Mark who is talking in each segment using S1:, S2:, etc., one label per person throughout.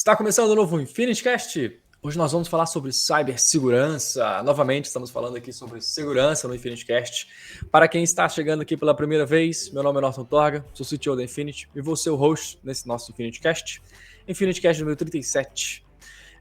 S1: Está começando o novo InfinityCast. Hoje nós vamos falar sobre cibersegurança. Novamente estamos falando aqui sobre segurança no InfinityCast. Para quem está chegando aqui pela primeira vez, meu nome é Norton Torga, sou CTO da Infinity e vou ser o host nesse nosso InfinityCast. InfinityCast número 37.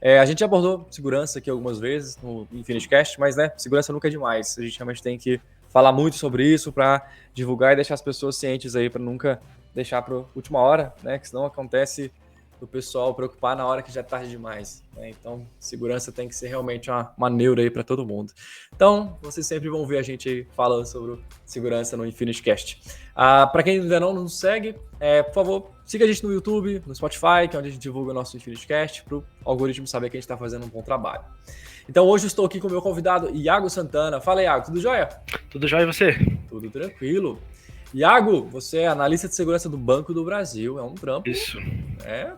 S1: A gente já abordou segurança aqui algumas vezes no InfinityCast, mas segurança nunca é demais. A gente realmente tem que falar muito sobre isso para divulgar e deixar as pessoas cientes aí, para nunca deixar para a última hora, né? Que senão acontece do pessoal preocupar na hora que já é tarde demais, né? Então, segurança tem que ser realmente uma neura aí para todo mundo. Então, vocês sempre vão ver a gente aí falando sobre segurança no InfinityCast. Para quem ainda não nos segue, por favor, siga a gente no YouTube, no Spotify, que é onde a gente divulga o nosso InfinityCast, para o algoritmo saber que a gente está fazendo um bom trabalho. Então, hoje eu estou aqui com o meu convidado, Iago Santana. Fala, Iago, tudo jóia?
S2: Tudo jóia e você?
S1: Tudo tranquilo. Iago, você é analista de segurança do Banco do Brasil, é um trampo.
S2: Isso.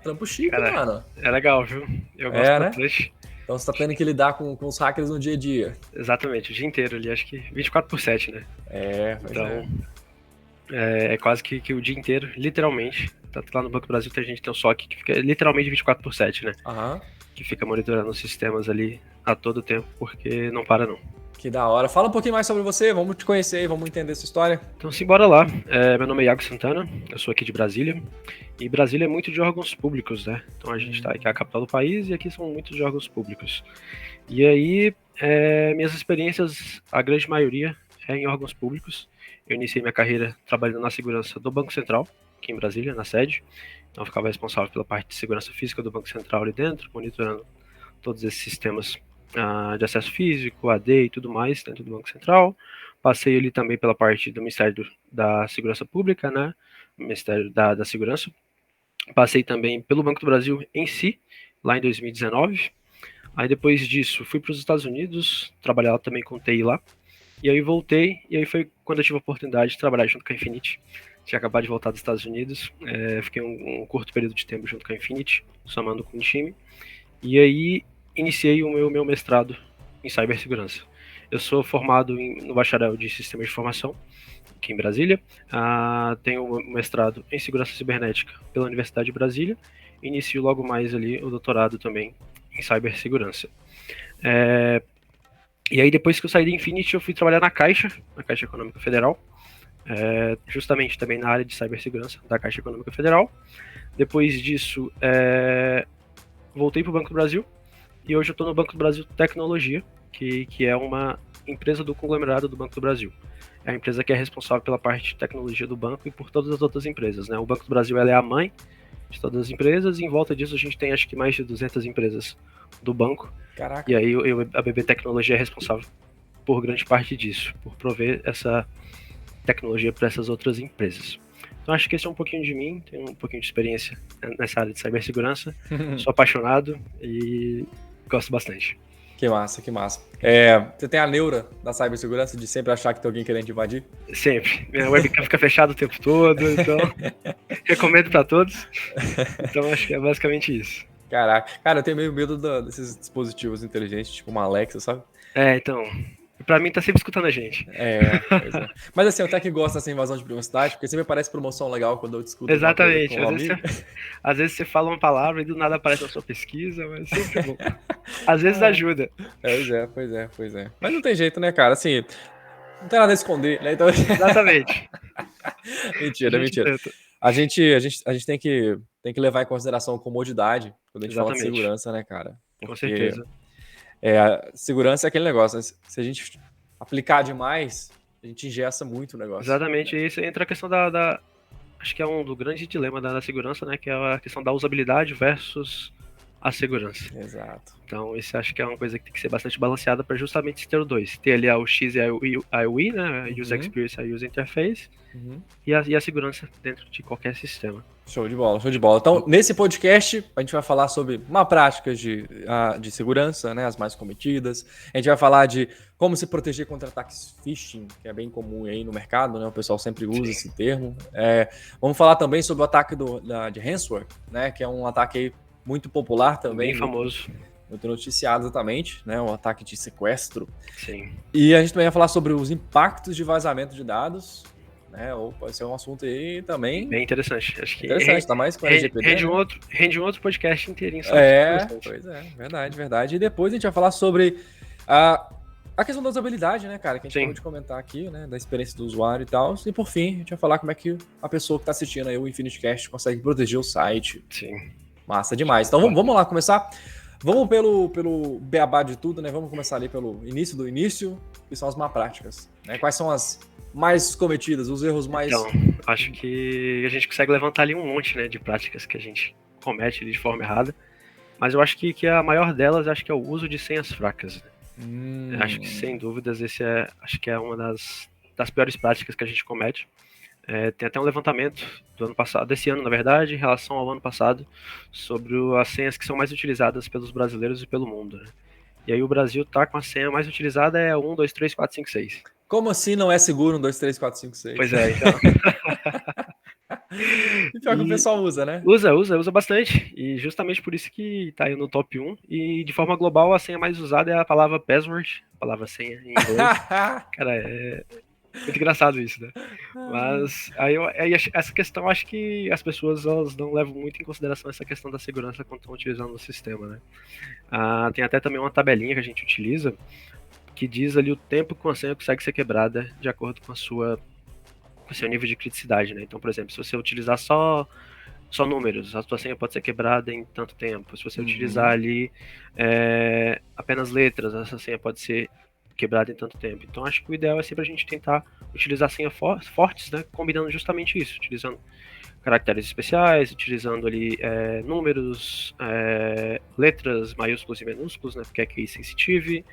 S1: Trampo chique,
S2: cara,
S1: mano.
S2: É legal, viu? Eu gosto bastante.
S1: Então você tá tendo que lidar com os hackers no dia a dia.
S2: Exatamente, o dia inteiro ali, acho que 24/7, né? Então, é quase que o dia inteiro, literalmente. Tanto lá no Banco do Brasil tem gente que tem um SOC que fica literalmente 24/7, né? Que fica monitorando os sistemas ali a todo tempo, porque não para não.
S1: Que da hora. Fala um pouquinho mais sobre você, vamos te conhecer aí, vamos entender sua história.
S2: Então, simbora lá. Meu nome é Iago Santana, eu sou aqui de Brasília. E Brasília é muito de órgãos públicos, né? Então a gente tá aqui, é a capital do país, e aqui são muitos de órgãos públicos. E aí, minhas experiências, a grande maioria é em órgãos públicos. Eu iniciei minha carreira trabalhando na segurança do Banco Central, aqui em Brasília, na sede. Então eu ficava responsável pela parte de segurança física do Banco Central ali dentro, monitorando todos esses sistemas de acesso físico, AD e tudo mais dentro do Banco Central. Passei ali também pela parte do Ministério da Segurança Pública, né? Ministério da Segurança. Passei também pelo Banco do Brasil em si, lá em 2019. Aí depois disso, fui para os Estados Unidos, trabalhar também com TI lá. E aí voltei, e aí foi quando eu tive a oportunidade de trabalhar junto com a Infinity. Tinha acabado de voltar dos Estados Unidos, fiquei um curto período de tempo junto com a Infinity, somando com o time. E aí iniciei o meu mestrado em cibersegurança. Eu sou formado no bacharel de Sistema de Informação, aqui em Brasília. Tenho um mestrado em Segurança Cibernética pela Universidade de Brasília. Inicio logo mais ali o doutorado também em cibersegurança. E aí depois que eu saí da Infinity, eu fui trabalhar na Caixa Econômica Federal, justamente também na área de cibersegurança da Caixa Econômica Federal. Depois disso, voltei para o Banco do Brasil, e hoje eu estou no Banco do Brasil Tecnologia, que é uma empresa do conglomerado do Banco do Brasil. É a empresa que é responsável pela parte de tecnologia do banco e por todas as outras empresas, né? O Banco do Brasil ela é a mãe de todas as empresas, e em volta disso a gente tem acho que mais de 200 empresas do banco.
S1: Caraca.
S2: E aí a BB Tecnologia é responsável por grande parte disso, por prover essa tecnologia para essas outras empresas. Então acho que esse é um pouquinho de mim, tenho um pouquinho de experiência nessa área de cibersegurança, sou apaixonado e gosto bastante.
S1: Que massa, que massa. Você tem a neura da cibersegurança de sempre achar que tem alguém querendo invadir?
S2: Sempre. Minha webcam fica fechada o tempo todo, então recomendo para todos. Então acho que é basicamente isso.
S1: Caraca. Cara, eu tenho meio medo desses dispositivos inteligentes, tipo uma Alexa, sabe?
S2: Então... Pra mim tá sempre escutando a gente.
S1: Pois é. Mas assim, eu até que gosto dessa invasão de privacidade, porque sempre parece promoção legal quando eu discuto.
S2: Exatamente. Às vezes você fala uma palavra e do nada aparece na sua pesquisa, mas sempre bom. Às vezes ajuda.
S1: Pois é. Mas não tem jeito, né, cara? Assim, não tem nada a esconder, né? Então...
S2: Exatamente.
S1: Mentira. A gente tem que levar em consideração a comodidade quando a gente fala de segurança, né, cara?
S2: Porque... Com certeza.
S1: A segurança é aquele negócio, né? Se a gente aplicar demais, a gente ingessa muito o negócio.
S2: Exatamente, e isso entra a questão acho que é um do grande dilema da segurança, né? Que é a questão da usabilidade versus a segurança.
S1: Exato.
S2: Então, isso acho que é uma coisa que tem que ser bastante balanceada para justamente ter os dois. Ter ali o X e a UI, né? A User Experience e a User Interface. E a segurança dentro de qualquer sistema.
S1: Show de bola. Então, nesse podcast, a gente vai falar sobre uma prática de segurança, né, as mais cometidas. A gente vai falar de como se proteger contra ataques phishing, que é bem comum aí no mercado, né? O pessoal sempre usa esse termo. Vamos falar também sobre o ataque de ransomware, né, que é um ataque aí muito popular também.
S2: Bem famoso.
S1: Muito noticiado exatamente, né? Um ataque de sequestro.
S2: Sim.
S1: E a gente também vai falar sobre os impactos de vazamento de dados. né? Ou pode ser um assunto aí também
S2: Bem interessante. Acho que
S1: interessante, tá mais com a LGPD,
S2: rende,
S1: né?
S2: rende um outro podcast inteirinho só. Interessante.
S1: Pois é, verdade, verdade. E depois a gente vai falar sobre a questão da usabilidade, né, cara? Que a gente acabou de comentar aqui, né? Da experiência do usuário e tal. E por fim, a gente vai falar como é que a pessoa que tá assistindo aí o Infinity Cast consegue proteger o site.
S2: Sim.
S1: Massa demais. Então vamos lá começar. Vamos pelo beabá de tudo, né? Vamos começar ali pelo início do início, que são as má práticas. Né? Quais são as mais cometidas, os erros mais...
S2: Então, acho que a gente consegue levantar ali um monte, né, de práticas que a gente comete ali de forma errada. Mas eu acho que a maior delas, acho que é o uso de senhas fracas. Acho que, sem dúvidas, acho que é uma das piores práticas que a gente comete. Tem até um levantamento do ano passado, desse ano, na verdade, em relação ao ano passado, sobre as senhas que são mais utilizadas pelos brasileiros e pelo mundo. Né? E aí o Brasil tá com a senha mais utilizada, é 1, 2, 3, 4, 5, 6.
S1: Como assim não é seguro 1, 2, 3, 4, 5, 6?
S2: Pois é, então...
S1: E pior que o pessoal usa, né?
S2: Usa bastante. E justamente por isso que tá aí no top 1. E de forma global, a senha mais usada é a palavra password, a palavra senha em inglês. Cara, é muito engraçado isso, né? Mas aí essa questão, acho que as pessoas elas não levam muito em consideração essa questão da segurança quando estão utilizando o sistema, né? Tem até também uma tabelinha que a gente utiliza que diz ali o tempo que uma senha consegue ser quebrada de acordo com o seu nível de criticidade, né? Então, por exemplo, se você utilizar só números, a sua senha pode ser quebrada em tanto tempo. Se você utilizar ali apenas letras, essa senha pode ser quebrada em tanto tempo. Então acho que o ideal é sempre a gente tentar utilizar senhas fortes, né, combinando justamente isso, utilizando caracteres especiais, utilizando ali números, letras maiúsculos e minúsculos, né, porque é case sensitive,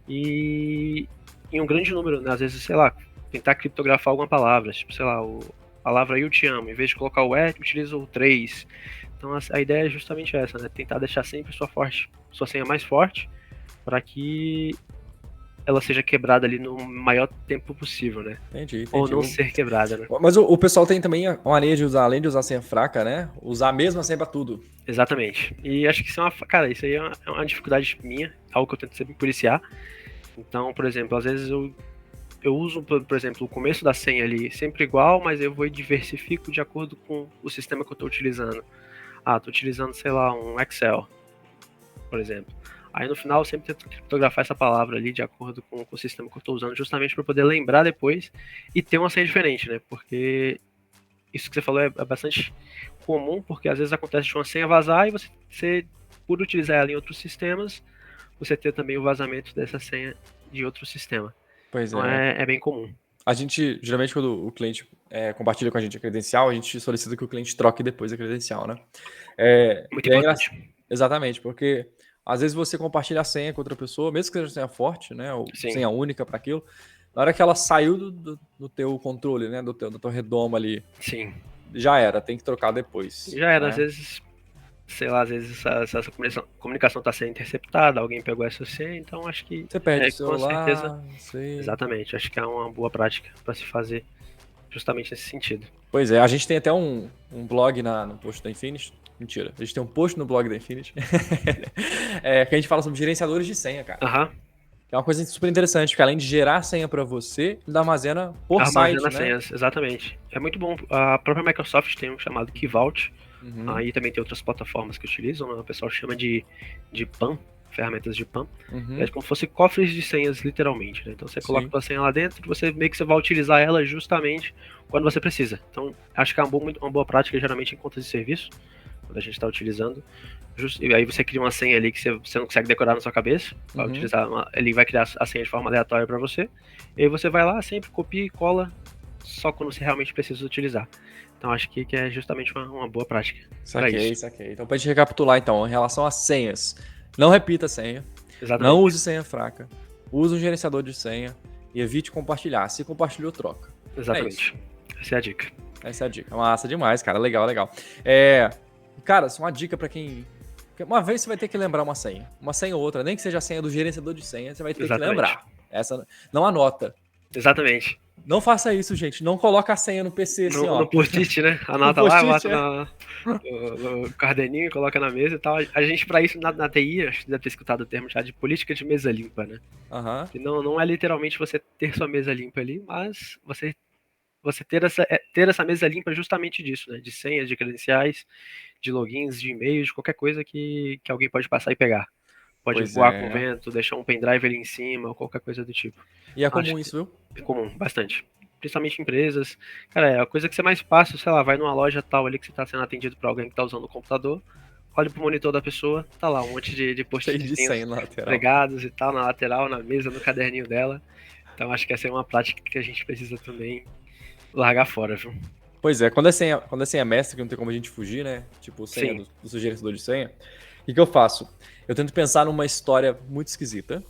S2: e em um grande número, né, às vezes, sei lá, tentar criptografar alguma palavra, tipo, sei lá, a palavra eu te amo, em vez de colocar o utiliza o 3. Então a ideia é justamente essa, né? Tentar deixar sempre sua senha mais forte, para que ela seja quebrada ali no maior tempo possível, né?
S1: Entendi.
S2: Ou não ser quebrada, né?
S1: Mas o pessoal tem também uma mania de usar, além de usar senha fraca, né? Usar a mesma senha pra tudo.
S2: Exatamente. E acho que isso cara, isso aí é uma dificuldade minha, algo que eu tento sempre policiar. Então, por exemplo, às vezes eu uso, por exemplo, o começo da senha ali sempre igual, mas eu vou e diversifico de acordo com o sistema que eu estou utilizando. Estou utilizando, sei lá, um Excel, por exemplo. Aí no final eu sempre tento criptografar essa palavra ali de acordo com o sistema que eu estou usando, justamente para poder lembrar depois e ter uma senha diferente, né? Porque isso que você falou é bastante comum, porque às vezes acontece de uma senha vazar e você por utilizar ela em outros sistemas, você ter também o vazamento dessa senha de outro sistema.
S1: Pois
S2: então é bem comum.
S1: A gente, geralmente, quando o cliente compartilha com a gente a credencial, a gente solicita que o cliente troque depois a credencial, né?
S2: Muito importante.
S1: Exatamente, porque às vezes você compartilha a senha com outra pessoa, mesmo que seja senha forte, né? Ou senha única para aquilo, na hora que ela saiu do teu controle, né? Do teu redoma ali.
S2: Sim.
S1: Já era, tem que trocar depois.
S2: Já era, né? Às vezes, sei lá, às vezes essa comunicação está sendo interceptada, alguém pegou essa senha, então acho que
S1: você perde o celular,
S2: com certeza.
S1: Sei.
S2: Exatamente, acho que é uma boa prática para se fazer justamente nesse sentido.
S1: Pois é, a gente tem até um blog no post da Infinity. Mentira, a gente tem um post no blog da Infinity que a gente fala sobre gerenciadores de senha, cara. É uma coisa super interessante, porque além de gerar senha para você, ele armazena por site, né?
S2: Senhas, exatamente. É muito bom. A própria Microsoft tem um chamado Key Vault. Aí também tem outras plataformas que utilizam, né? O pessoal chama de PAM, ferramentas de PAM. É como se fosse cofres de senhas, literalmente, né? Então você coloca a senha lá dentro, você meio que você vai utilizar ela justamente quando você precisa. Então acho que é uma boa prática, geralmente, em contas de serviço, quando a gente está utilizando. E aí você cria uma senha ali que você não consegue decorar na sua cabeça, vai utilizar ele vai criar a senha de forma aleatória para você, e aí você vai lá, sempre copia e cola só quando você realmente precisa utilizar. Então acho que é justamente uma boa prática.
S1: Saquei. Então pra gente recapitular então, em relação às senhas, não repita a senha, não use senha fraca, use um gerenciador de senha e evite compartilhar. Se compartilhou, troca.
S2: Exatamente. Essa é a dica.
S1: Essa é a dica. Massa demais, cara. Legal. Cara, isso é uma dica pra quem... Uma vez você vai ter que lembrar uma senha ou outra, nem que seja a senha do gerenciador de senha, você vai ter que lembrar. Essa não anota.
S2: Exatamente.
S1: Não faça isso, gente. Não coloca a senha no PC assim, ó.
S2: No post-it, né? Anota lá, bota no caderninho, coloca na mesa e tal. A gente, pra isso, na TI, acho que deve ter escutado o termo já de política de mesa limpa, né? E não é literalmente você ter sua mesa limpa ali, mas você você ter essa mesa limpa justamente disso, né? De senhas, de credenciais, de logins, de e-mails, de qualquer coisa que alguém pode passar e pegar. Pode
S1: Pois
S2: voar com o
S1: é.
S2: vento, deixar um pendrive ali em cima, ou qualquer coisa do tipo.
S1: E é
S2: Acho
S1: comum
S2: que
S1: isso, viu?
S2: é comum, bastante. Principalmente em empresas. Cara, é a coisa que você mais passa, sei lá, vai numa loja tal ali que você está sendo atendido por alguém que está usando o computador, olha pro monitor da pessoa, tá lá um monte de
S1: Cheio de
S2: post-itzinhos
S1: senha na lateral.
S2: pregados e tal, na lateral, na mesa, no caderninho dela. Então acho que essa é uma prática que a gente precisa também largar fora, viu?
S1: Pois é, quando é senha mestre, que não tem como a gente fugir, né? Tipo, senha
S2: Sim,
S1: do gerenciador de senha. O que eu faço? Eu tento pensar numa história muito esquisita,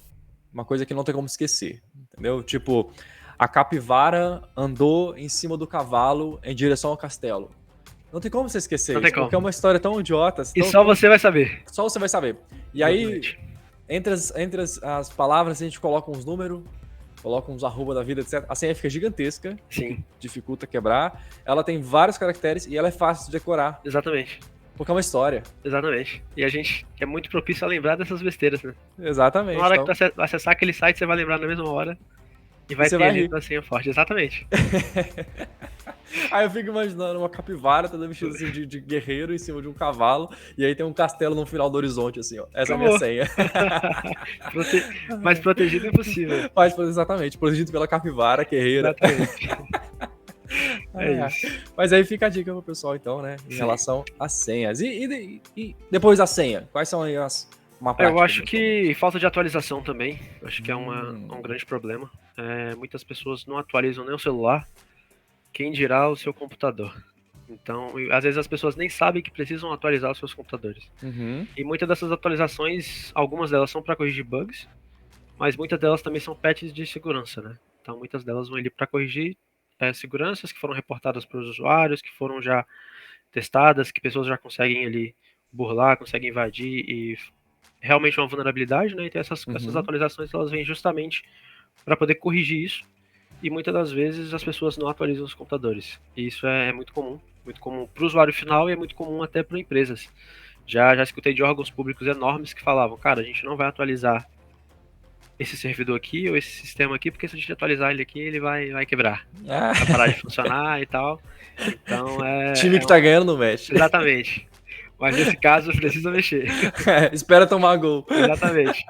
S1: uma coisa que não tem como esquecer, entendeu? Tipo, a capivara andou em cima do cavalo em direção ao castelo. Não tem como você esquecer
S2: não tem
S1: isso, porque é
S2: como.
S1: uma história tão idiota,
S2: E só você vai saber.
S1: só você vai saber. E aí,
S2: Exatamente.
S1: entre as palavras, a gente coloca uns números, coloca uns arroba da vida, etc. A senha fica gigantesca, o que
S2: Sim,
S1: dificulta quebrar. Ela tem vários caracteres e ela é fácil de decorar,
S2: exatamente.
S1: porque é uma história.
S2: Exatamente. E a gente é muito propício a lembrar dessas besteiras, né? Na
S1: Exatamente.
S2: hora que
S1: Então,
S2: tu acessar aquele site, você vai lembrar na mesma hora e
S1: e
S2: vai
S1: você
S2: ter
S1: vai
S2: ali
S1: rir.
S2: tua senha forte. Exatamente.
S1: Aí eu fico imaginando uma capivara toda vestida assim de guerreiro em cima de um cavalo, e aí tem um castelo no final do horizonte, assim, ó. Essa é a minha
S2: Acabou.
S1: senha.
S2: Mais protegido impossível.
S1: Pode fazer exatamente, protegido pela capivara guerreira.
S2: Exatamente. É
S1: Ah,
S2: isso.
S1: mas aí fica a dica pro pessoal, então, né? Em
S2: Sim.
S1: relação às senhas. E depois da senha, quais são aí uma
S2: Eu
S1: prática,
S2: acho
S1: eventualmente?
S2: que falta de atualização também. Acho que é um
S1: Hum,
S2: grande problema. Muitas pessoas não atualizam nem o celular, quem dirá o seu computador. Então, às vezes as pessoas nem sabem que precisam atualizar os seus computadores.
S1: uhum,
S2: E muitas dessas atualizações, algumas delas são para corrigir bugs, mas muitas delas também são patches de segurança, né? Então, muitas delas vão ali para corrigir seguranças que foram reportadas para os usuários, que foram já testadas, que pessoas já conseguem ali burlar, conseguem invadir e realmente uma vulnerabilidade, né? Então essas
S1: uhum.
S2: atualizações elas vêm justamente para poder corrigir isso. E muitas das vezes as pessoas não atualizam os computadores. E isso é muito comum para o usuário final e é muito comum até para empresas. Já escutei de órgãos públicos enormes que falavam, cara, a gente não vai atualizar esse servidor aqui ou esse sistema aqui, porque se a gente atualizar ele aqui, ele vai quebrar,
S1: Ah,
S2: vai parar de funcionar e tal. Então
S1: time que tá ganhando não mexe.
S2: exatamente. Mas nesse caso precisa mexer.
S1: Espera tomar gol.
S2: Exatamente.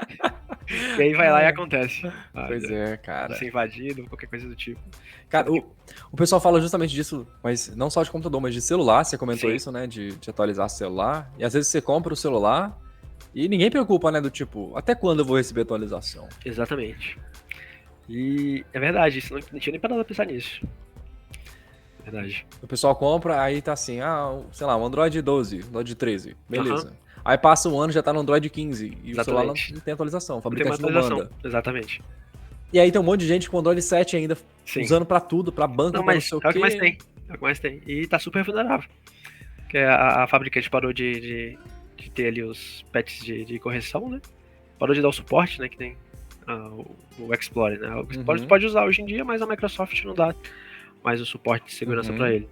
S2: E aí vai lá e acontece.
S1: Pois é,
S2: De
S1: cara.
S2: ser invadido, qualquer coisa do tipo.
S1: Cara,
S2: Sendo que,
S1: o pessoal fala justamente disso, mas não só de computador, mas de celular. Você comentou
S2: sim,
S1: isso, né? De atualizar celular. E às vezes você compra o celular e ninguém preocupa, né? Do tipo, até quando eu vou receber atualização?
S2: exatamente. E é verdade, isso não tinha nem parado pra pensar nisso. Verdade.
S1: O pessoal compra, aí tá assim, sei lá, um Android 12, Android 13,
S2: Aham,
S1: beleza. Aí passa um ano, já tá no Android 15 e o celular não
S2: exatamente.
S1: tem atualização, o
S2: Não tem uma
S1: fabricante não
S2: atualização.
S1: manda.
S2: Exatamente.
S1: E aí tem um monte de gente com Android 7 ainda,
S2: Sim.
S1: usando pra tudo, pra banco,
S2: Não,
S1: pra não
S2: mas
S1: sei o
S2: é o que mais
S1: quê.
S2: tem. É o que mais tem. E tá super vulnerável. Porque a fabricante parou de ter ali os patches de correção, né? Parou de dar o suporte, né? Que tem o Explorer, né? O Explorer você
S1: Uhum,
S2: pode usar hoje em dia, mas a Microsoft não dá mais o suporte de segurança para
S1: uhum.
S2: ele.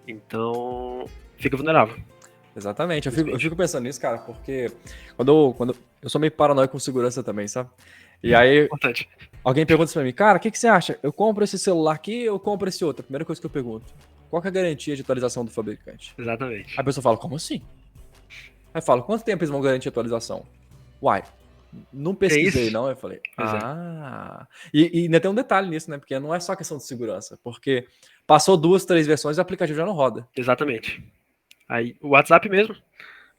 S2: Então, fica vulnerável.
S1: Exatamente, eu
S2: Infelizmente.
S1: fico pensando nisso, cara, porque quando eu sou meio paranoico com segurança também, sabe? E aí
S2: Importante.
S1: alguém pergunta isso pra mim, cara, o que você acha? Eu compro esse celular aqui ou eu compro esse outro? A primeira coisa que eu pergunto, qual que é a garantia de atualização do fabricante? Aí
S2: Exatamente.
S1: a pessoa fala, como assim? Aí eu falo, quanto tempo eles vão garantir a atualização? Uai, não
S2: É
S1: pesquisei
S2: isso?
S1: não, eu falei,
S2: Pois é.
S1: e ainda tem um detalhe nisso, né? Porque não é só questão de segurança, porque passou 2, 3 versões e o aplicativo já não roda.
S2: Exatamente. Aí, o WhatsApp mesmo,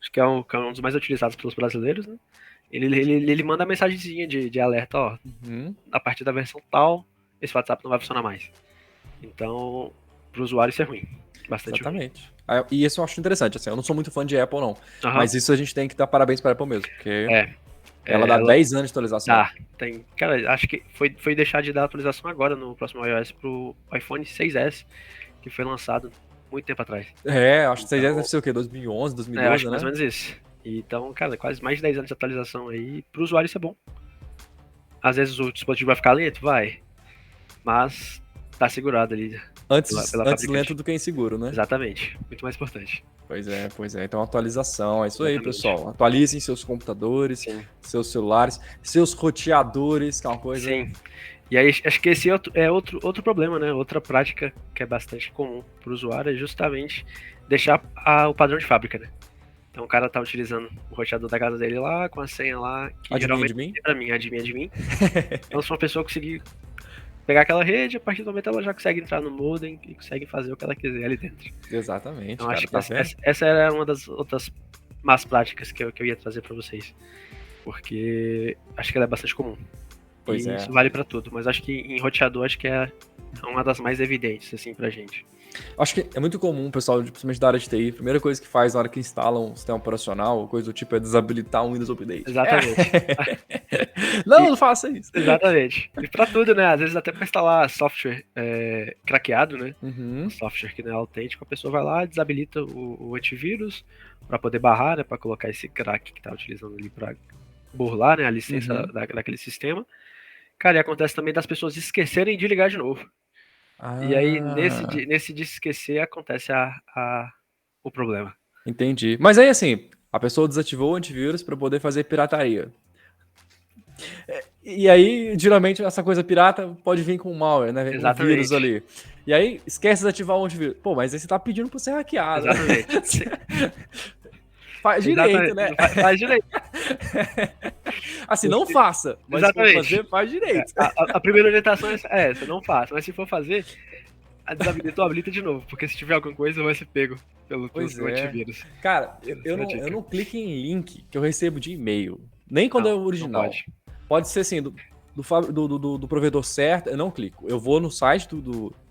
S2: acho que é um dos mais utilizados pelos brasileiros, né? Ele manda mensagenzinha de alerta, ó,
S1: Uhum.
S2: a partir da versão tal, esse WhatsApp não vai funcionar mais. Então, pro usuário isso é ruim. Bastante ruim.
S1: Exatamente. E isso eu acho interessante, assim, eu não sou muito fã de Apple, não.
S2: Aham.
S1: Mas isso a gente tem que dar parabéns para a Apple mesmo, porque
S2: É,
S1: ela dá
S2: ela
S1: 10 anos de atualização.
S2: dá. Tem, cara, acho que foi deixar de dar atualização agora no próximo iOS pro iPhone 6S, que foi lançado muito tempo atrás.
S1: É, acho que 6S deve
S2: Então,
S1: ser o quê? 2011,
S2: eu acho
S1: 2012,
S2: que mais ou
S1: né?
S2: menos isso. Então, cara, quase mais de 10 anos de atualização aí. Pro usuário isso é bom. Às vezes o dispositivo vai ficar lento? Vai. Mas tá segurado ali
S1: Antes,
S2: pela
S1: antes lento
S2: fabricante.
S1: do que inseguro, né?
S2: Exatamente. Muito mais importante.
S1: Pois é, pois é. Então, atualização, é isso aí,
S2: Exatamente.
S1: pessoal. Atualizem seus computadores,
S2: Sim.
S1: seus celulares, seus roteadores, que é uma coisa
S2: Sim. E aí, acho que esse é outro problema, né? Outra prática que é bastante comum para o usuário é justamente deixar o padrão de fábrica, né? Então o cara tá utilizando o roteador da casa dele lá, com a senha lá, que
S1: Adivinha
S2: geralmente
S1: de mim?
S2: é pra mim, adivinha de mim. Então se uma pessoa conseguir pegar aquela rede, a partir do momento ela já consegue entrar no modem e consegue fazer o que ela quiser ali dentro.
S1: Exatamente,
S2: Então
S1: cara,
S2: acho que
S1: tá vendo?
S2: essa era uma das outras más práticas que eu ia trazer para vocês. Porque acho que ela é bastante comum.
S1: Pois
S2: E
S1: é.
S2: isso vale para tudo. Mas acho que em roteador acho que é uma das mais evidentes, assim, pra gente.
S1: Acho que é muito comum o pessoal, principalmente da área de TI, a primeira coisa que faz na hora que instalam um sistema operacional, ou coisa do tipo, é desabilitar um Windows Update.
S2: Exatamente.
S1: Não,
S2: E-
S1: não faça isso.
S2: Exatamente. E pra tudo, né? Às vezes até pra instalar software craqueado, né? Um
S1: Uhum,
S2: software que não é autêntico, a pessoa vai lá, desabilita o antivírus para poder barrar, né? Para colocar esse crack que tá utilizando ali para burlar, né? A licença
S1: uhum.
S2: daquele sistema. Cara, e acontece também das pessoas esquecerem de ligar de novo. E aí,
S1: Ah,
S2: nesse de esquecer, acontece o problema.
S1: entendi. Mas aí, assim, a pessoa desativou o antivírus para poder fazer pirataria. E aí, geralmente, essa coisa pirata pode vir com malware, né? Um vírus
S2: Exatamente.
S1: ali. E aí, esquece de ativar o antivírus. Pô, mas aí você tá pedindo pra ser hackeado, né?
S2: Exatamente.
S1: Faz direito,
S2: Exatamente.
S1: né?
S2: Faz direito.
S1: Assim, não faça, mas se for
S2: Exatamente.
S1: fazer, faz direito.
S2: A primeira orientação é essa, não faça. Mas se for fazer, desabilita ou habilita de novo. Porque se tiver alguma coisa, vai ser pego pelo
S1: Pois
S2: seu
S1: é.
S2: antivírus.
S1: Cara,
S2: Essa é a
S1: eu
S2: dica.
S1: não clico em link que eu recebo de e-mail. Nem quando é
S2: Não,
S1: o
S2: não
S1: original.
S2: pode.
S1: Pode ser assim, do provedor certo, eu não clico. Eu vou no site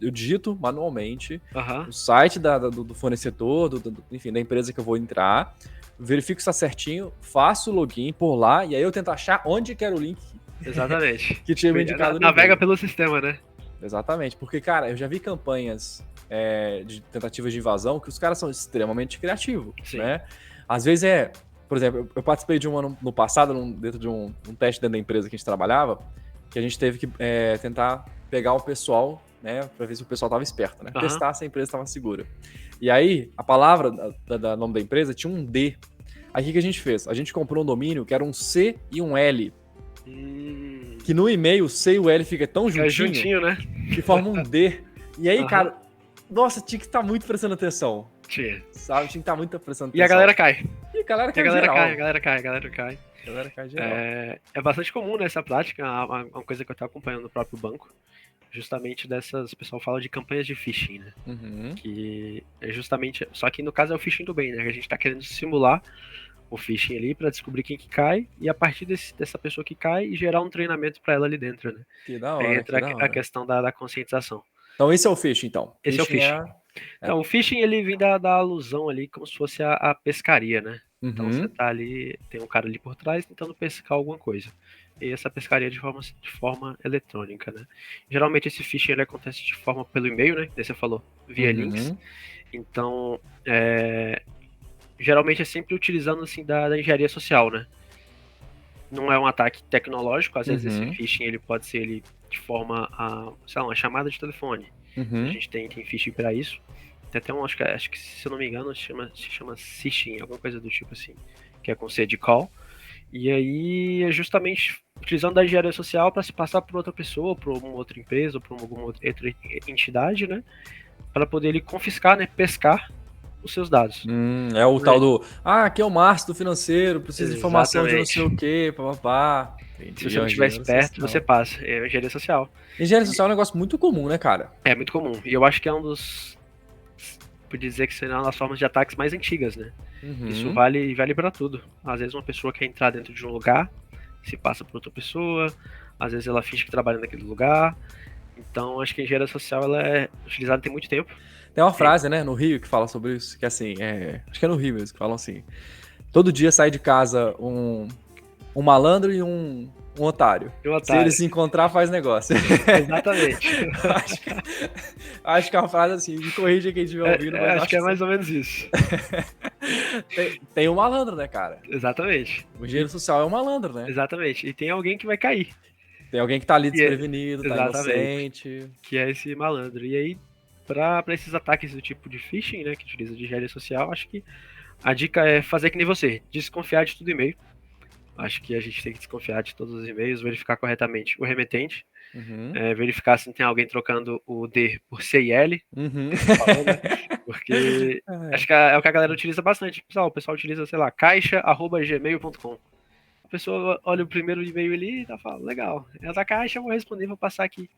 S1: eu digito manualmente
S2: Aham.
S1: o site do fornecedor, enfim, da empresa que eu vou entrar, verifico se está certinho, faço o login por lá, e aí eu tento achar onde que era o link
S2: Exatamente.
S1: que tinha me indicado no
S2: Navega
S1: e-mail.
S2: pelo sistema, né?
S1: Exatamente, porque, cara, eu já vi campanhas de tentativas de invasão que os caras são extremamente criativos,
S2: Sim.
S1: né? Às vezes por exemplo, eu participei de uma no passado, dentro de um teste dentro da empresa que a gente trabalhava, que a gente teve que tentar pegar o pessoal, né, pra ver se o pessoal tava esperto, né?
S2: Aham.
S1: Testar se a empresa estava segura. E aí, a palavra da nome da empresa tinha um D. Aí o que a gente fez? A gente comprou um domínio que era um C e um L. Que no e-mail o C e o L fica tão
S2: Fica
S1: juntinho
S2: juntinho, né?
S1: que forma um D. E aí,
S2: Aham.
S1: cara, nossa, tinha que estar muito prestando atenção.
S2: Tinha.
S1: Sabe? Tinha que estar muito prestando
S2: E a
S1: atenção.
S2: galera cai.
S1: E a galera
S2: E a
S1: cai
S2: galera
S1: geral.
S2: cai, a galera cai, a galera cai.
S1: A galera cai geral.
S2: É bastante comum nessa prática, uma coisa que eu estou acompanhando no próprio banco, justamente dessas, o pessoal fala de campanhas de phishing, né?
S1: Uhum.
S2: Que é justamente, só que no caso é o phishing do bem, né? Que a gente está querendo simular o phishing ali para descobrir quem que cai e a partir dessa pessoa que cai gerar um treinamento para ela ali dentro, né?
S1: Que da
S2: Aí
S1: hora,
S2: entra
S1: que da
S2: a
S1: hora.
S2: questão da conscientização.
S1: Então esse é o phishing, então.
S2: Esse é o phishing.
S1: é...
S2: Então, o phishing ele vem da alusão ali como se fosse a pescaria, né? Então você
S1: Uhum.
S2: tá ali, tem um cara ali por trás tentando pescar alguma coisa. E essa pescaria de forma eletrônica, né? Geralmente esse phishing ele acontece de forma pelo e-mail, né? Que você falou, via links.
S1: Uhum.
S2: Então, geralmente é sempre utilizando assim da engenharia social, né? Não é um ataque tecnológico, às vezes esse
S1: Uhum.
S2: phishing ele pode ser ele de forma sei lá, uma chamada de telefone. A
S1: Uhum.
S2: gente tem phishing para isso. Tem até um, acho que se eu não me engano, se chama phishing, alguma coisa do tipo assim, que é com C de call. E aí é justamente utilizando da engenharia social para se passar por outra pessoa, por uma outra empresa, ou por alguma outra entidade, né? Para poder ele confiscar, né? Pescar os seus dados.
S1: É o tal do. Ah, aqui é o Márcio do financeiro, preciso de informação de não sei
S2: Exatamente.
S1: o quê, papapá.
S2: Se
S1: Entendi,
S2: você
S1: é
S2: não
S1: uma
S2: estiver
S1: engenharia
S2: esperto, você
S1: social.
S2: passa. É engenharia social.
S1: Engenharia social é um negócio muito comum, né, cara?
S2: É muito comum. E eu acho que é um dos. Podia dizer que será uma das formas de ataques mais antigas, né? Isso
S1: Uhum.
S2: vale para tudo. Às vezes uma pessoa quer entrar dentro de um lugar, se passa por outra pessoa, às vezes ela finge que trabalha naquele lugar. Então acho que a engenharia social ela é utilizada tem muito tempo.
S1: Tem uma frase, né, no Rio que fala sobre isso, que assim, acho que é no Rio mesmo, que falam assim: todo dia sai de casa um malandro e um otário.
S2: E um
S1: Se eles
S2: otário.
S1: se encontrar, faz negócio.
S2: Exatamente.
S1: acho, que, acho que é uma frase assim, me corrija quem estiver ouvindo, mas
S2: Acho
S1: acho
S2: que é
S1: que
S2: mais ou menos isso.
S1: tem um malandro, né, cara?
S2: Exatamente.
S1: O engenheiro social é um malandro, né?
S2: Exatamente. E tem alguém que vai cair.
S1: Tem alguém que tá ali
S2: E é-
S1: desprevenido, tá
S2: Exatamente.
S1: inocente.
S2: Que é esse malandro. E aí, para esses ataques do tipo de phishing, né, que utiliza de engenharia social, acho que a dica é fazer que nem você, desconfiar de tudo e-mail. Acho que a gente tem que desconfiar de todos os e-mails, verificar corretamente o remetente. Verificar se tem alguém trocando o D por C e L, falando, né? Porque acho que é o que a galera utiliza bastante. O pessoal utiliza, sei lá, caixa@gmail.com. A pessoa olha o primeiro e-mail ali e fala, legal, é da Caixa, eu vou responder, vou passar aqui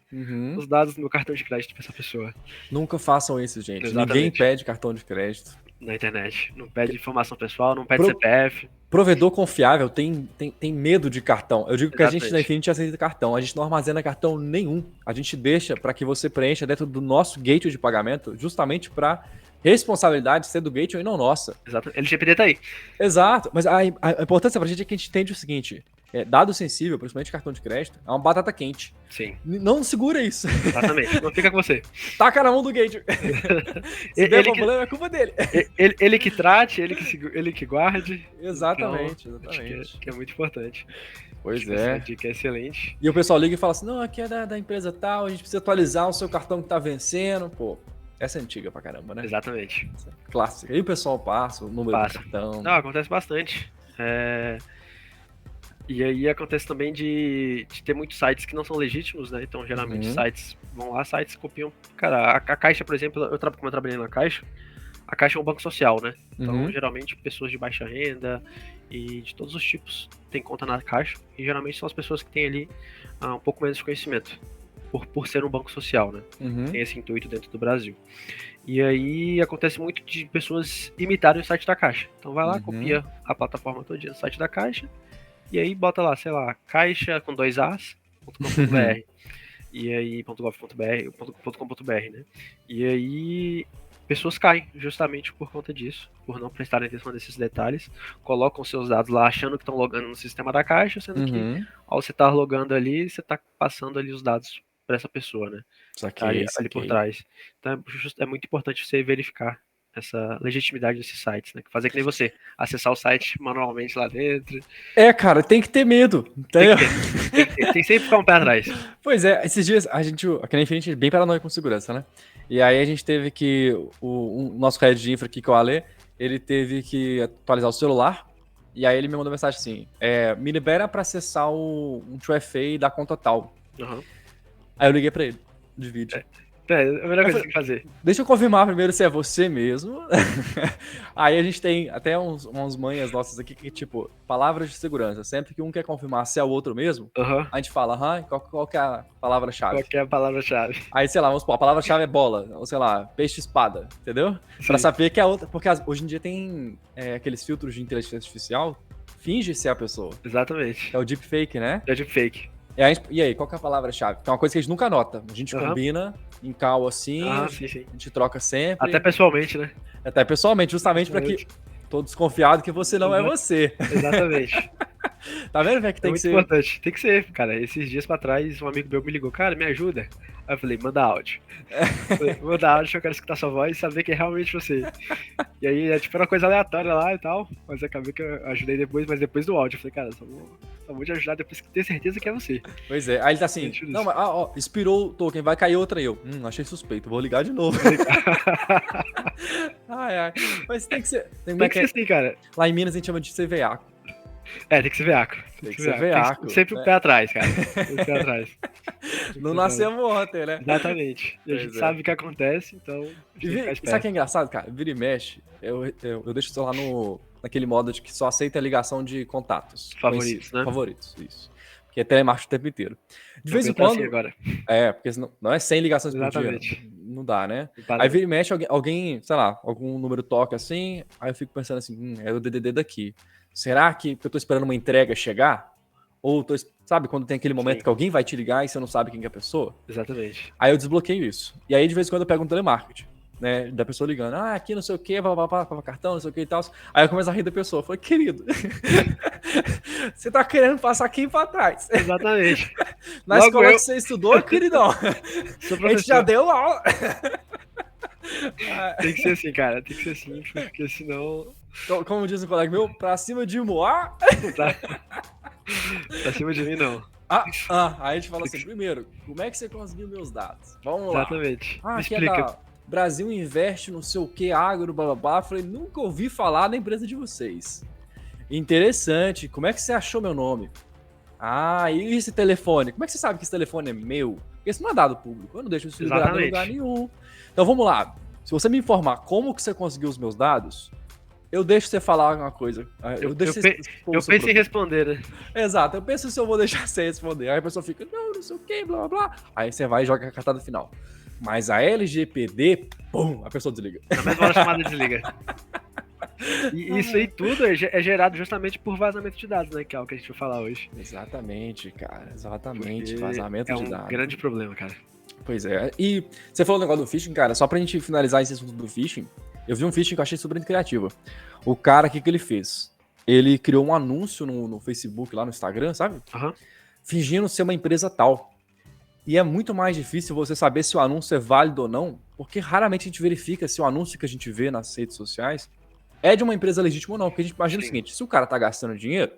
S2: os dados do meu cartão de crédito para essa pessoa.
S1: Nunca façam isso, gente.
S2: Exatamente.
S1: Ninguém pede cartão de crédito
S2: na internet. Não pede informação pessoal, não pede CPF.
S1: Provedor confiável tem medo de cartão. Eu digo que Exatamente. A gente na Infinity aceita cartão. A gente não armazena cartão nenhum. A gente deixa para que você preencha dentro do nosso gateway de pagamento, justamente para responsabilidade ser do gateway e não nossa.
S2: Exato. LGPD tá aí.
S1: Exato. Mas a importância pra gente é que a gente entende o seguinte. Dado sensível, principalmente cartão de crédito, é uma batata quente.
S2: Sim.
S1: Não segura isso.
S2: Exatamente. Não fica com você.
S1: Taca na mão do gateway. Se der problema, é culpa dele.
S2: Ele que trate, ele que guarde.
S1: Exatamente,
S2: então,
S1: exatamente.
S2: Que é muito importante.
S1: Pois é.
S2: Essa dica é excelente.
S1: E o pessoal liga e fala assim, não, aqui é da empresa tal, a gente precisa atualizar o seu cartão que tá vencendo. Pô, essa é antiga pra caramba, né?
S2: Exatamente.
S1: Clássica. E o pessoal passa o número do cartão.
S2: Não, acontece bastante. E aí acontece também de ter muitos sites que não são legítimos, né? Então, geralmente, sites vão lá, sites copiam. Cara, a Caixa, por exemplo, como eu trabalhei na Caixa, a Caixa é um banco social, né? Então, geralmente, pessoas de baixa renda e de todos os tipos têm conta na Caixa. E geralmente são as pessoas que têm ali um pouco menos de conhecimento, por ser um banco social, né? Tem esse intuito dentro do Brasil. E aí acontece muito de pessoas imitarem o site da Caixa. Então vai lá, copia a plataforma todinha do site da Caixa, e aí bota lá, sei lá, caixa com 2 As.com.br e aí .gov.br, né? E aí pessoas caem justamente por conta disso, por não prestarem atenção nesses detalhes, colocam seus dados lá achando que estão logando no sistema da Caixa, sendo que ao você estar logando ali, você está passando ali os dados para essa pessoa, né? Ali por trás. Então é muito importante você verificar essa legitimidade desses sites, né? Fazer que nem você, acessar o site manualmente lá dentro.
S1: Cara, tem que ter medo, entendeu?
S2: Tem que sempre ficar um pé atrás.
S1: Pois é, esses dias aqui na Infinity é bem paranoico com segurança, né? E aí a gente teve que, o nosso head de infra aqui, que é o Ale, ele teve que atualizar o celular, e aí ele me mandou mensagem assim, me libera pra acessar um 2FA da conta tal. Aí eu liguei pra ele, de vídeo.
S2: É a melhor coisa que fazer.
S1: Deixa eu confirmar primeiro se é você mesmo. Aí a gente tem até uns manhas nossas aqui que, tipo, palavras de segurança. Sempre que um quer confirmar se é o outro mesmo, a gente fala, qual que é a palavra-chave?
S2: Qual que é a palavra-chave?
S1: Aí, sei lá, vamos supor, a palavra-chave é bola, ou sei lá, peixe-espada, entendeu? Sim. Pra saber que é a outra. Porque hoje em dia tem aqueles filtros de inteligência artificial, finge ser a pessoa.
S2: Exatamente.
S1: É o deepfake, né?
S2: É o deepfake.
S1: E aí, qual que é a palavra-chave? Que é uma coisa que a gente nunca anota. A gente combina em call assim,
S2: sim.
S1: A gente troca sempre.
S2: Até pessoalmente, né?
S1: Até pessoalmente, justamente para que tô desconfiado que você não é você.
S2: Exatamente.
S1: Tá vendo, velho, que tem que ser?
S2: É muito importante. Tem que ser, cara. Esses dias pra trás, um amigo meu me ligou, cara, me ajuda. Aí eu falei, manda áudio. Manda áudio, eu quero escutar sua voz e saber que é realmente você. E aí, tipo, era uma coisa aleatória lá e tal, mas acabei que eu ajudei depois, mas depois do áudio. Eu falei, cara, só vou te ajudar depois que ter certeza que é você.
S1: Pois é. Aí ele tá assim, não, mas, expirou o token, vai cair outra aí. Eu, achei suspeito, vou ligar de novo. Ai. Mas tem que ser...
S2: Tem que ser assim, cara.
S1: Lá em Minas a gente chama de ser veaco.
S2: Tem que ser veaco.
S1: Tem que ser veaco.
S2: Sempre o pé atrás, cara. Sempre o pé atrás.
S1: Não nascemos ontem, né?
S2: Exatamente. E a gente sabe o que acontece, então...
S1: Sabe o que é engraçado, cara? Vira e mexe, eu deixo o celular naquele modo de que só aceita ligação de contatos.
S2: Favoritos, né?
S1: Favoritos, isso. Porque é telemarketing o tempo inteiro. De vez em quando... Assim
S2: agora.
S1: Porque não é 100 ligações por dia. Não dá, né? Aí vira e mexe, alguém, sei lá, algum número toca assim, aí eu fico pensando assim, é o DDD daqui. Será que eu tô esperando uma entrega chegar? Ou sabe, quando tem aquele momento que alguém vai te ligar e você não sabe quem que é a pessoa?
S2: Exatamente.
S1: Aí eu desbloqueio isso. E aí, de vez em quando, eu pego um telemarketing, né? Da pessoa ligando. Aqui não sei o que, cartão, não sei o que e tal. Aí eu começo a rir da pessoa. Eu falei, querido, você tá querendo passar quem pra trás?
S2: Exatamente.
S1: Na escola que você estudou, queridão, a gente já deu aula.
S2: Tem que ser assim, cara. Tem que ser assim, porque senão...
S1: Como diz um colega meu, pra cima de Moá.
S2: Pra cima de mim, não.
S1: Aí a gente fala assim, primeiro, como é que você conseguiu meus dados? Vamos lá.
S2: Exatamente.
S1: Aqui explica. Brasil investe no sei o que, agro, blá. Falei, nunca ouvi falar da empresa de vocês. Interessante, como é que você achou meu nome? Ah, e esse telefone? Como é que você sabe que esse telefone é meu? Porque isso não é dado público. Eu não deixo isso liberado em lugar nenhum. Então vamos lá. Se você me informar como que você conseguiu os meus dados, eu deixo você falar uma coisa. Eu deixo você expor o
S2: Eu
S1: seu
S2: penso em
S1: produto.
S2: responder, né?
S1: Exato, eu penso se eu vou deixar você responder. Aí a pessoa fica, não sei o que, blá blá blá. Aí você vai e joga a cartada final. Mas a LGPD, pum, a pessoa desliga.
S2: Na mesma hora a chamada desliga. E isso aí tudo é gerado justamente por vazamento de dados, né? Que é o que a gente vai falar hoje.
S1: Exatamente, cara. Exatamente.
S2: Porque
S1: Vazamento
S2: é
S1: de
S2: um
S1: dados.
S2: grande problema, cara.
S1: Pois é. E você falou o negócio do phishing, cara. Só pra gente finalizar esse assunto do phishing, eu vi um phishing que eu achei super criativo. O cara, o que ele fez? Ele criou um anúncio no Facebook, lá no Instagram, sabe?
S2: Aham.
S1: Fingindo ser uma empresa tal. E é muito mais difícil você saber se o anúncio é válido ou não, porque raramente a gente verifica se o anúncio que a gente vê nas redes sociais é de uma empresa legítima ou não. Porque a gente imagina o seguinte, se o cara tá gastando dinheiro,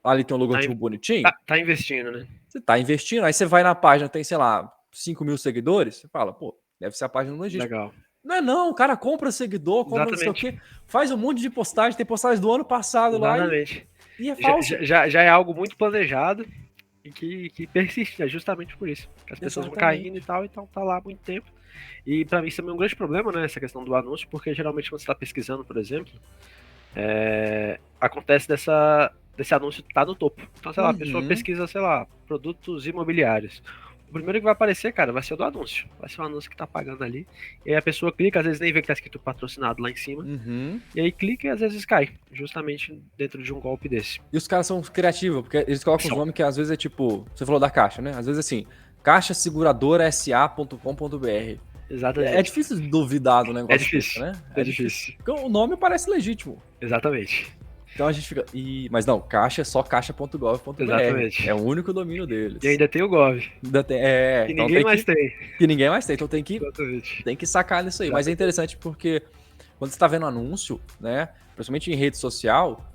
S1: ali tem um logotipo bonitinho,
S2: Tá investindo, né?
S1: você tá investindo, aí você vai na página, tem, sei lá, 5 mil seguidores, você fala, pô, deve ser a página legítima.
S2: Legal.
S1: Não é não, o cara compra seguidor, compra não sei o quê, faz um monte de postagem, tem postagem do ano passado lá e é falso.
S2: Já é algo muito planejado e que persiste, é justamente por isso. Que as pessoas vão caindo e tal, então tá lá há muito tempo. E pra mim isso também é um grande problema, né, essa questão do anúncio, porque geralmente quando você tá pesquisando, por exemplo, acontece desse anúncio tá no topo. Então, sei lá, a pessoa pesquisa, sei lá, produtos imobiliários. O primeiro que vai aparecer, cara, vai ser o do anúncio. Vai ser o anúncio que tá pagando ali. E aí a pessoa clica, às vezes nem vê que tá escrito patrocinado lá em cima. E aí clica e às vezes cai. Justamente dentro de um golpe desse.
S1: E os caras são criativos, porque eles colocam os nomes que às vezes é tipo... Você falou da Caixa, né? Às vezes é assim, caixaseguradoraSA.com.br.
S2: Exatamente.
S1: É difícil duvidar do negócio.
S2: É difícil,
S1: né?
S2: É difícil.
S1: Porque o nome parece legítimo.
S2: Exatamente.
S1: Então a gente fica... Mas não, Caixa é só caixa.gov.br.
S2: Exatamente.
S1: É o único domínio deles.
S2: E ainda tem o Gov.
S1: Ainda tem,
S2: que
S1: então
S2: ninguém mais tem.
S1: Que ninguém mais tem. Então tem que sacar nisso aí.
S2: Exatamente.
S1: Mas é interessante porque quando você tá vendo anúncio, né? Principalmente em rede social,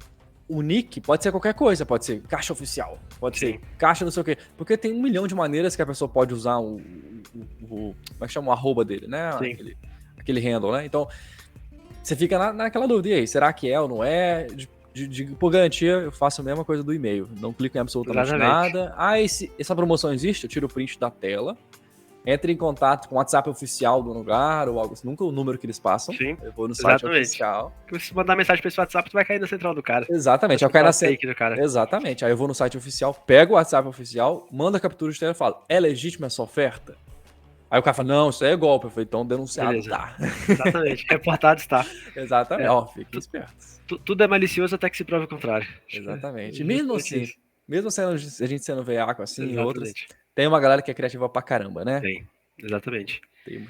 S1: o nick pode ser qualquer coisa. Pode ser caixa oficial. Pode ser caixa não sei o quê. Porque tem 1 milhão de maneiras que a pessoa pode usar como é que chama? O arroba dele, né? Aquele handle, né? Então, você fica naquela dúvida. E aí, será que é ou não é? Por garantia, eu faço a mesma coisa do e-mail. Não clico em absolutamente nada. Ah, essa promoção existe? Eu tiro o print da tela. Entre em contato com o WhatsApp oficial do lugar ou algo assim. Nunca o número que eles passam.
S2: Sim,
S1: eu vou no site oficial.
S2: Porque se mandar mensagem pra esse WhatsApp, tu vai cair na central do cara.
S1: Exatamente. Eu caio na fake do cara. Exatamente. Aí eu vou no site oficial, pego o WhatsApp oficial, mando a captura de tela e falo, é legítima essa oferta? Aí o cara fala, não, isso aí é golpe. Eu falei, então denunciado tá.
S2: Exatamente. Reportado está.
S1: Exatamente. Ó, fiquem espertos.
S2: Tudo é malicioso até que se prove o contrário.
S1: Exatamente. Mesmo assim, mesmo a gente sendo veaco assim e outras, tem uma galera que é criativa pra caramba, né?
S2: Tem, exatamente.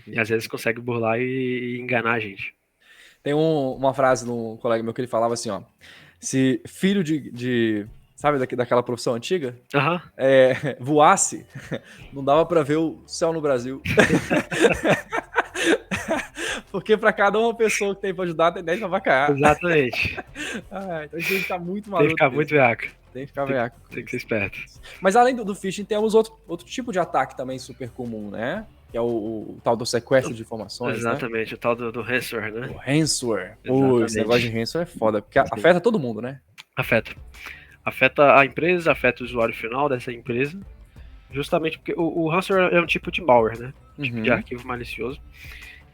S2: E às vezes consegue burlar e enganar a gente.
S1: Tem uma frase de um colega meu que ele falava assim, ó. Se filho sabe daquela profissão antiga? Voasse, não dava pra ver o céu no Brasil. Porque pra cada uma pessoa que tem pra ajudar, tem 10 pra vacar.
S2: Exatamente.
S1: Então a gente tem que ficar muito
S2: Tem
S1: maluco.
S2: que ficar muito veaco.
S1: Tem que ficar veaco.
S2: Tem que ser esperto.
S1: Mas além do phishing, temos outro tipo de ataque também super comum, né? Que é o tal do sequestro de informações.
S2: Exatamente,
S1: né?
S2: O tal do ransomware, né?
S1: O ransomware. Esse negócio de ransomware é foda, porque afeta todo mundo, né?
S2: Afeta a empresa, afeta o usuário final dessa empresa. Justamente porque o ransomware é um tipo de malware, né? Tipo de arquivo malicioso.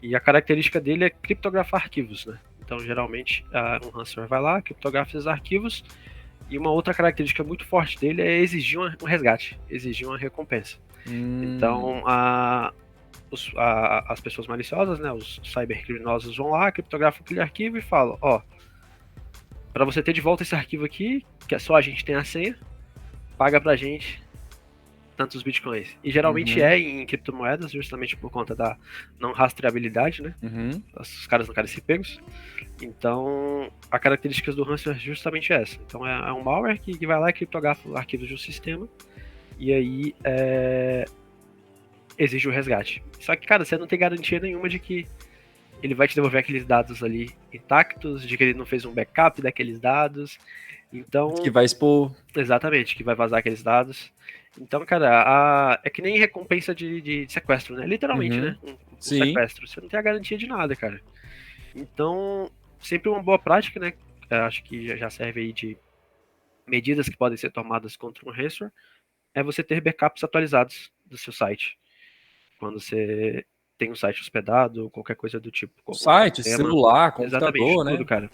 S2: E a característica dele é criptografar arquivos, né? Então, geralmente, um ransomware vai lá, criptografa esses arquivos. E uma outra característica muito forte dele é exigir um resgate, exigir uma recompensa. Então, as pessoas maliciosas, né, os cybercriminosos vão lá, criptografam aquele arquivo e falam, para você ter de volta esse arquivo aqui, que só a gente tem a senha, paga pra gente tantos bitcoins. E geralmente é em criptomoedas, justamente por conta da não rastreabilidade, né? Os caras não querem ser pegos. Então, a característica do ransomware é justamente essa. Então, é um malware que vai lá e criptografa arquivos de um sistema e aí exige o resgate. Só que, cara, você não tem garantia nenhuma de que ele vai te devolver aqueles dados ali intactos, de que ele não fez um backup daqueles dados. Então,
S1: que vai expor.
S2: Exatamente, que vai vazar aqueles dados. Então, cara, é que nem recompensa de sequestro, né? Literalmente, né? Um sequestro. Você não tem a garantia de nada, cara. Então, sempre uma boa prática, né? Eu acho que já serve aí medidas que podem ser tomadas contra um ransomware é você ter backups atualizados do seu site. Quando você tem um site hospedado, ou qualquer coisa do tipo. Como
S1: Site,
S2: sistema.
S1: celular,
S2: Exatamente,
S1: computador, né?
S2: tudo, cara.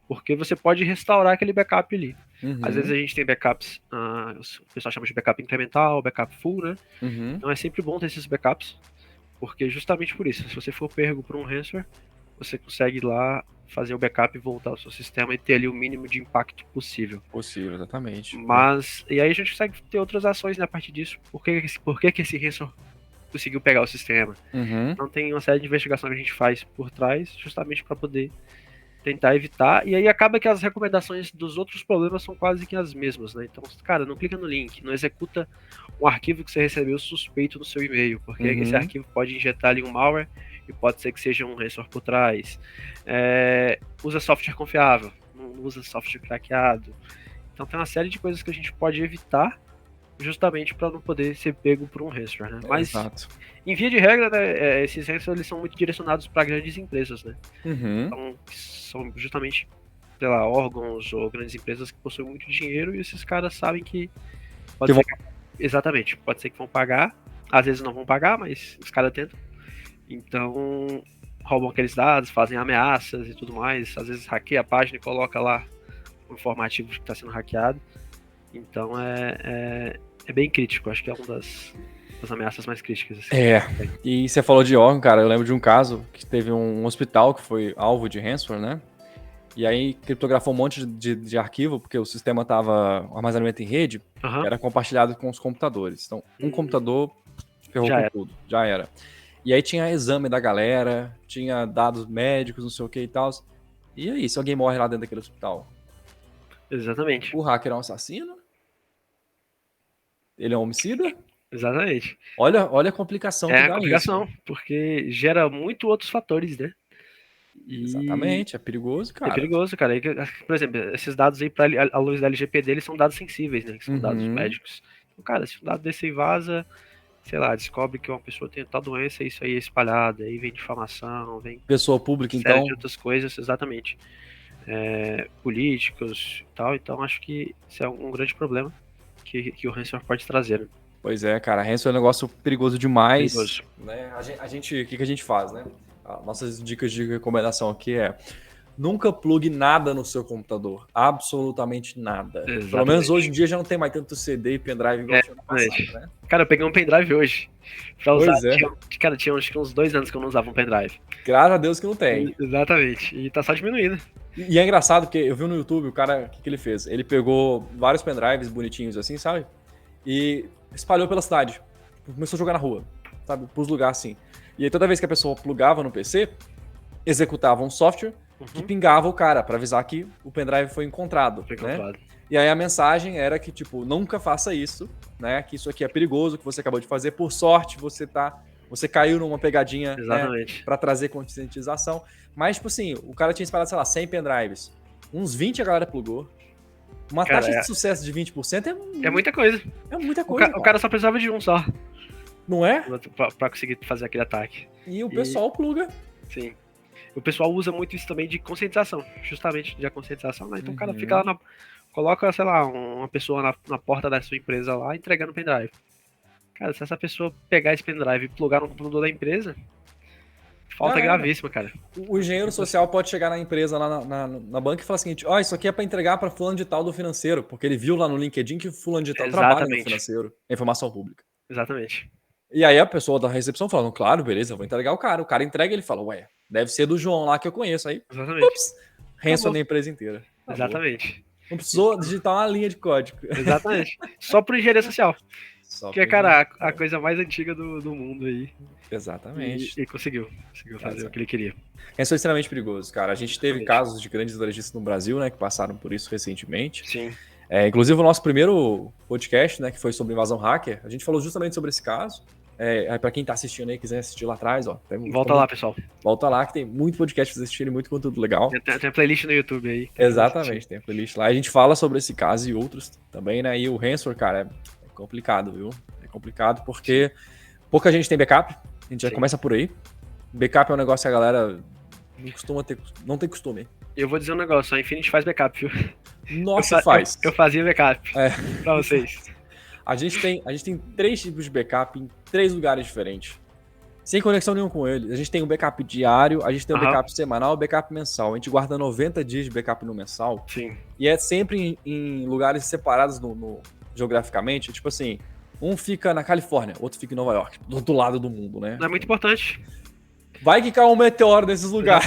S2: Porque você pode restaurar aquele backup ali.
S1: Uhum.
S2: Às vezes a gente tem backups, o pessoal chama de backup incremental, backup full, né?
S1: Uhum.
S2: Então é sempre bom ter esses backups, porque justamente por isso, se você for pego por um ransomware, você consegue ir lá fazer o backup e voltar ao seu sistema e ter ali o mínimo de impacto possível.
S1: Possível, exatamente.
S2: Mas, e aí a gente consegue ter outras ações, né, a partir disso. Por que esse ransomware conseguiu pegar o sistema?
S1: Uhum.
S2: Então tem uma série de investigações que a gente faz por trás, justamente para poder tentar evitar, e aí acaba que as recomendações dos outros problemas são quase que as mesmas, né? Então, cara, não clica no link, não executa um arquivo que você recebeu suspeito no seu e-mail, porque esse arquivo pode injetar ali um malware e pode ser que seja um ransomware por trás. Usa software confiável, não usa software craqueado. Então tem uma série de coisas que a gente pode evitar justamente para não poder ser pego por um ransomware, né? Mas,
S1: exato.
S2: Em via de regra, né, esses ransomware eles são muito direcionados para grandes empresas, né?
S1: Uhum.
S2: Então, são justamente, sei lá, órgãos ou grandes empresas que possuem muito dinheiro e esses caras sabem que pode ser exatamente, pode ser que vão pagar, às vezes não vão pagar, mas os caras tentam. Então, roubam aqueles dados, fazem ameaças e tudo mais, às vezes hackeia a página e coloca lá o informativo que está sendo hackeado. Então é bem crítico, acho que é uma das ameaças mais críticas. Assim.
S1: E você falou de órgão, cara, eu lembro de um caso que teve um hospital que foi alvo de ransomware, né? E aí criptografou um monte de arquivo, porque o sistema tava armazenamento em rede, que era compartilhado com os computadores. Então, um computador ferrou com tudo, já era. E aí tinha exame da galera, tinha dados médicos, não sei o que e tal. E aí, se alguém morre lá dentro daquele hospital?
S2: Exatamente.
S1: O hacker é um assassino? Ele é um homicida?
S2: Exatamente.
S1: Olha a complicação que dá isso.
S2: É a complicação, porque gera muito outros fatores, né?
S1: Exatamente, é perigoso, cara.
S2: É perigoso, cara. Por exemplo, esses dados aí, à luz da LGPD, eles são dados sensíveis, né? Que são dados médicos. Então, cara, se um dado desse aí vaza, sei lá, descobre que uma pessoa tem tal doença, isso aí é espalhado, aí vem difamação, vem...
S1: Pessoa pública,
S2: série
S1: então...
S2: de outras coisas, exatamente. Políticos e tal, então acho que isso é um grande problema que o ransomware pode trazer. Né?
S1: Pois é, cara, ransomware é um negócio perigoso demais.
S2: Perigoso.
S1: Né? A gente, o que a gente faz, né? Nossas dicas de recomendação aqui é: nunca plugue nada no seu computador, absolutamente nada.
S2: Exatamente.
S1: Pelo menos hoje em dia já não tem mais tanto CD e pendrive igual tinha no passado, né?
S2: Cara, eu peguei um pendrive hoje pra usar.
S1: Pois é.
S2: Cara, tinha acho que uns 2 anos que eu não usava um pendrive.
S1: Graças a Deus que não tem.
S2: Exatamente. E tá só diminuindo.
S1: E é engraçado porque eu vi no YouTube o cara, o que ele fez? Ele pegou vários pendrives bonitinhos assim, sabe? E espalhou pela cidade. Começou a jogar na rua, sabe? Pros lugares assim. E aí toda vez que a pessoa plugava no PC, executava um software que pingava o cara pra avisar que o pendrive foi encontrado. Né? E aí a mensagem era que, tipo, nunca faça isso, né? Que isso aqui é perigoso, que você acabou de fazer. Por sorte, você caiu numa pegadinha, né, pra trazer conscientização. Mas, tipo assim, o cara tinha espalhado, sei lá, 100 pendrives. Uns 20 a galera plugou. Uma taxa de sucesso de 20%
S2: é muita coisa.
S1: É muita coisa.
S2: O cara só precisava de um só.
S1: Não é?
S2: Pra conseguir fazer aquele ataque.
S1: E o pessoal pluga.
S2: Sim. O pessoal usa muito isso também de conscientização. Justamente de conscientização, né? Então o cara fica lá coloca, sei lá, uma pessoa na porta da sua empresa lá entregando pendrive. Cara, se essa pessoa pegar esse pendrive e plugar no computador da empresa, falta gravíssima, cara.
S1: O engenheiro social pode chegar na empresa lá na banca e falar o seguinte: ó, isso aqui é pra entregar pra fulano de tal do financeiro, porque ele viu lá no LinkedIn que fulano de tal trabalha no financeiro. É informação pública.
S2: Exatamente.
S1: E aí a pessoa da recepção fala: claro, beleza, eu vou entregar o cara. O cara entrega e ele fala: ué, deve ser do João lá que eu conheço. Aí, ups, ransom na empresa inteira.
S2: Exatamente.
S1: Não precisou digitar uma linha de código.
S2: Exatamente. Só pro engenharia social. Que é, cara, a coisa mais antiga do mundo aí.
S1: Exatamente.
S2: E conseguiu fazer o que ele queria.
S1: Isso é extremamente perigoso, cara. A gente teve casos de grandes varejistas no Brasil, né, que passaram por isso recentemente.
S2: Sim.
S1: Inclusive o nosso primeiro podcast, né, que foi sobre invasão hacker, a gente falou justamente sobre esse caso. Para quem tá assistindo aí, quiser assistir lá atrás, ó.
S2: Volta lá, pessoal.
S1: Volta lá, que tem muito podcast pra vocês assistirem, muito conteúdo legal.
S2: Tem a playlist no YouTube aí.
S1: Exatamente, tem a playlist lá. A gente fala sobre esse caso e outros também, né? E o ransomware, cara, é complicado, viu? É complicado porque pouca gente tem backup. A gente já começa por aí. Backup é um negócio que a galera não tem costume.
S2: Eu vou dizer um negócio, a Infinity faz backup, viu?
S1: Nossa, faz.
S2: Eu fazia backup
S1: É.
S2: pra vocês.
S1: A gente tem 3 tipos de backup em 3 lugares diferentes. Sem conexão nenhuma com ele. A gente tem o backup diário, a gente tem o backup semanal, o backup mensal. A gente guarda 90 dias de backup no mensal.
S2: Sim.
S1: E é sempre em lugares separados geograficamente. Tipo assim, um fica na Califórnia, outro fica em Nova York, do outro lado do mundo, né?
S2: Não é muito importante.
S1: Vai que cai um meteoro nesses lugares.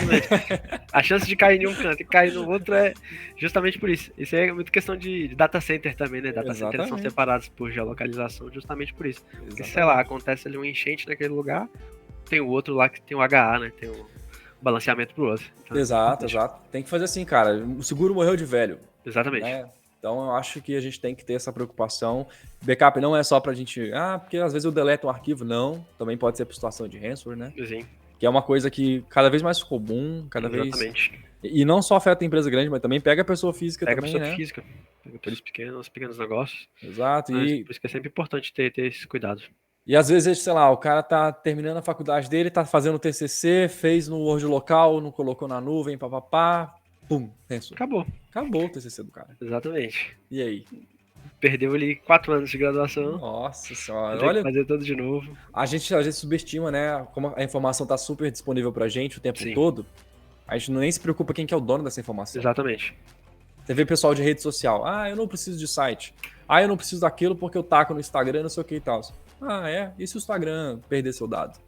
S2: A chance de cair em um canto e cair no outro é justamente por isso. Isso é muito questão de data center também, né? Data centers são separados por geolocalização justamente por isso. Porque, sei lá, acontece ali um enchente naquele lugar, tem o outro lá que tem o HA, né? Tem o balanceamento pro outro.
S1: Então, exato. Tem que fazer assim, cara. O seguro morreu de velho.
S2: Exatamente.
S1: Né? Então eu acho que a gente tem que ter essa preocupação. Backup não é só pra gente... porque às vezes eu deleto um arquivo. Não. Também pode ser por situação de ransomware, né?
S2: Sim.
S1: Que é uma coisa que cada vez mais comum,
S2: Exatamente.
S1: vez... E não só afeta a empresa grande, mas também pega a pessoa física também,
S2: Pega a pessoa
S1: né?
S2: física, pega os pequenos negócios.
S1: Exato.
S2: Por isso que é sempre importante ter esse cuidado.
S1: E às vezes, sei lá, o cara tá terminando a faculdade dele, tá fazendo o TCC, fez no Word local, não colocou na nuvem, papapá, pum, pensou. Acabou o TCC do cara.
S2: Exatamente.
S1: E aí?
S2: Perdeu ali 4 anos de graduação.
S1: Nossa senhora.
S2: Olha, fazer tudo de novo.
S1: A gente subestima, né? Como a informação tá super disponível pra gente o tempo todo. A gente nem se preocupa quem que é o dono dessa informação.
S2: Exatamente.
S1: Você vê pessoal de rede social. Eu não preciso de site. Eu não preciso daquilo porque eu taco no Instagram, não sei o que e tal. E se o Instagram perder seu dado?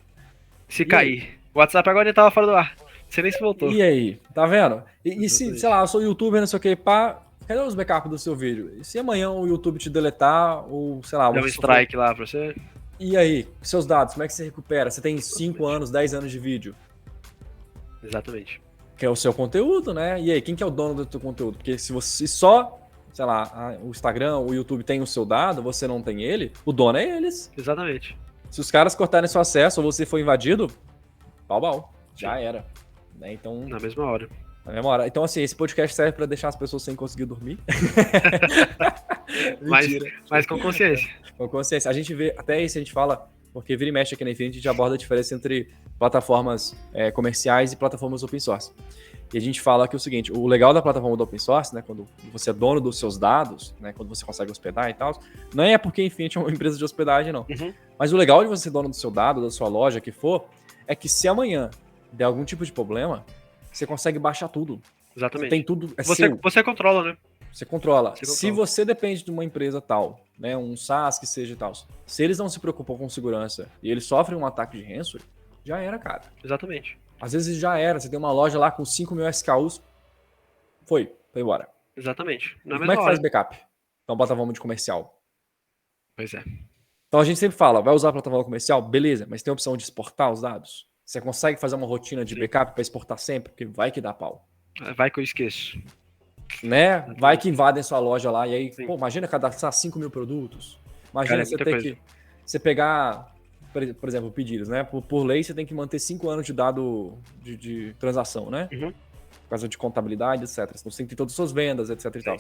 S2: Se cair. O WhatsApp agora ele tava fora do ar. Você nem se voltou.
S1: E aí? Tá vendo? E se, sei lá, eu sou youtuber, não sei o que, pá... Cadê os backups do seu vídeo? E se amanhã o YouTube te deletar, ou sei lá...
S2: Dá um strike lá pra você?
S1: E aí? Seus dados, como é que você recupera? Você tem 5 anos, 10 anos de vídeo.
S2: Exatamente.
S1: Que é o seu conteúdo, né? E aí, quem que é o dono do seu conteúdo? Porque se você só, sei lá, o Instagram, o YouTube tem o seu dado, você não tem ele, o dono é eles.
S2: Exatamente.
S1: Se os caras cortarem seu acesso ou você for invadido, pau. Já era. Né? Então...
S2: Na mesma hora.
S1: Então, assim, esse podcast serve pra deixar as pessoas sem conseguir dormir.
S2: Mas com consciência.
S1: Com consciência. A gente vê, até isso a gente fala, porque vira e mexe aqui na Infinity, a gente aborda a diferença entre plataformas comerciais e plataformas open source. E a gente fala que é o seguinte, o legal da plataforma do open source, né, quando você é dono dos seus dados, né, quando você consegue hospedar e tal, não é porque a Infinity é uma empresa de hospedagem, não. Uhum. Mas o legal de você ser dono do seu dado, da sua loja, que for, é que se amanhã der algum tipo de problema, você consegue baixar tudo.
S2: Exatamente.
S1: Você tem tudo.
S2: Você controla, né?
S1: Você controla. Se você depende de uma empresa tal, né, um SaaS que seja e tal, se eles não se preocupam com segurança e eles sofrem um ataque de ransomware, já era, cara.
S2: Exatamente.
S1: Às vezes já era. Você tem uma loja lá com 5.000 SKUs, foi embora.
S2: Exatamente.
S1: Como é que faz backup? Então, plataforma de comercial.
S2: Pois é.
S1: Então a gente sempre fala, vai usar a plataforma comercial? Beleza, mas tem a opção de exportar os dados? Você consegue fazer uma rotina de backup para exportar sempre? Porque vai que dá pau.
S2: Vai que eu esqueço.
S1: Né? Vai que invadem sua loja lá e aí, imagina cadastrar 5.000 produtos. Imagina você ter que... Você pegar, por exemplo, pedidos, né? Por lei, você tem que manter 5 anos de dado de transação, né?
S2: Uhum.
S1: Por causa de contabilidade, etc. Então você tem que ter todas as suas vendas, etc e tal.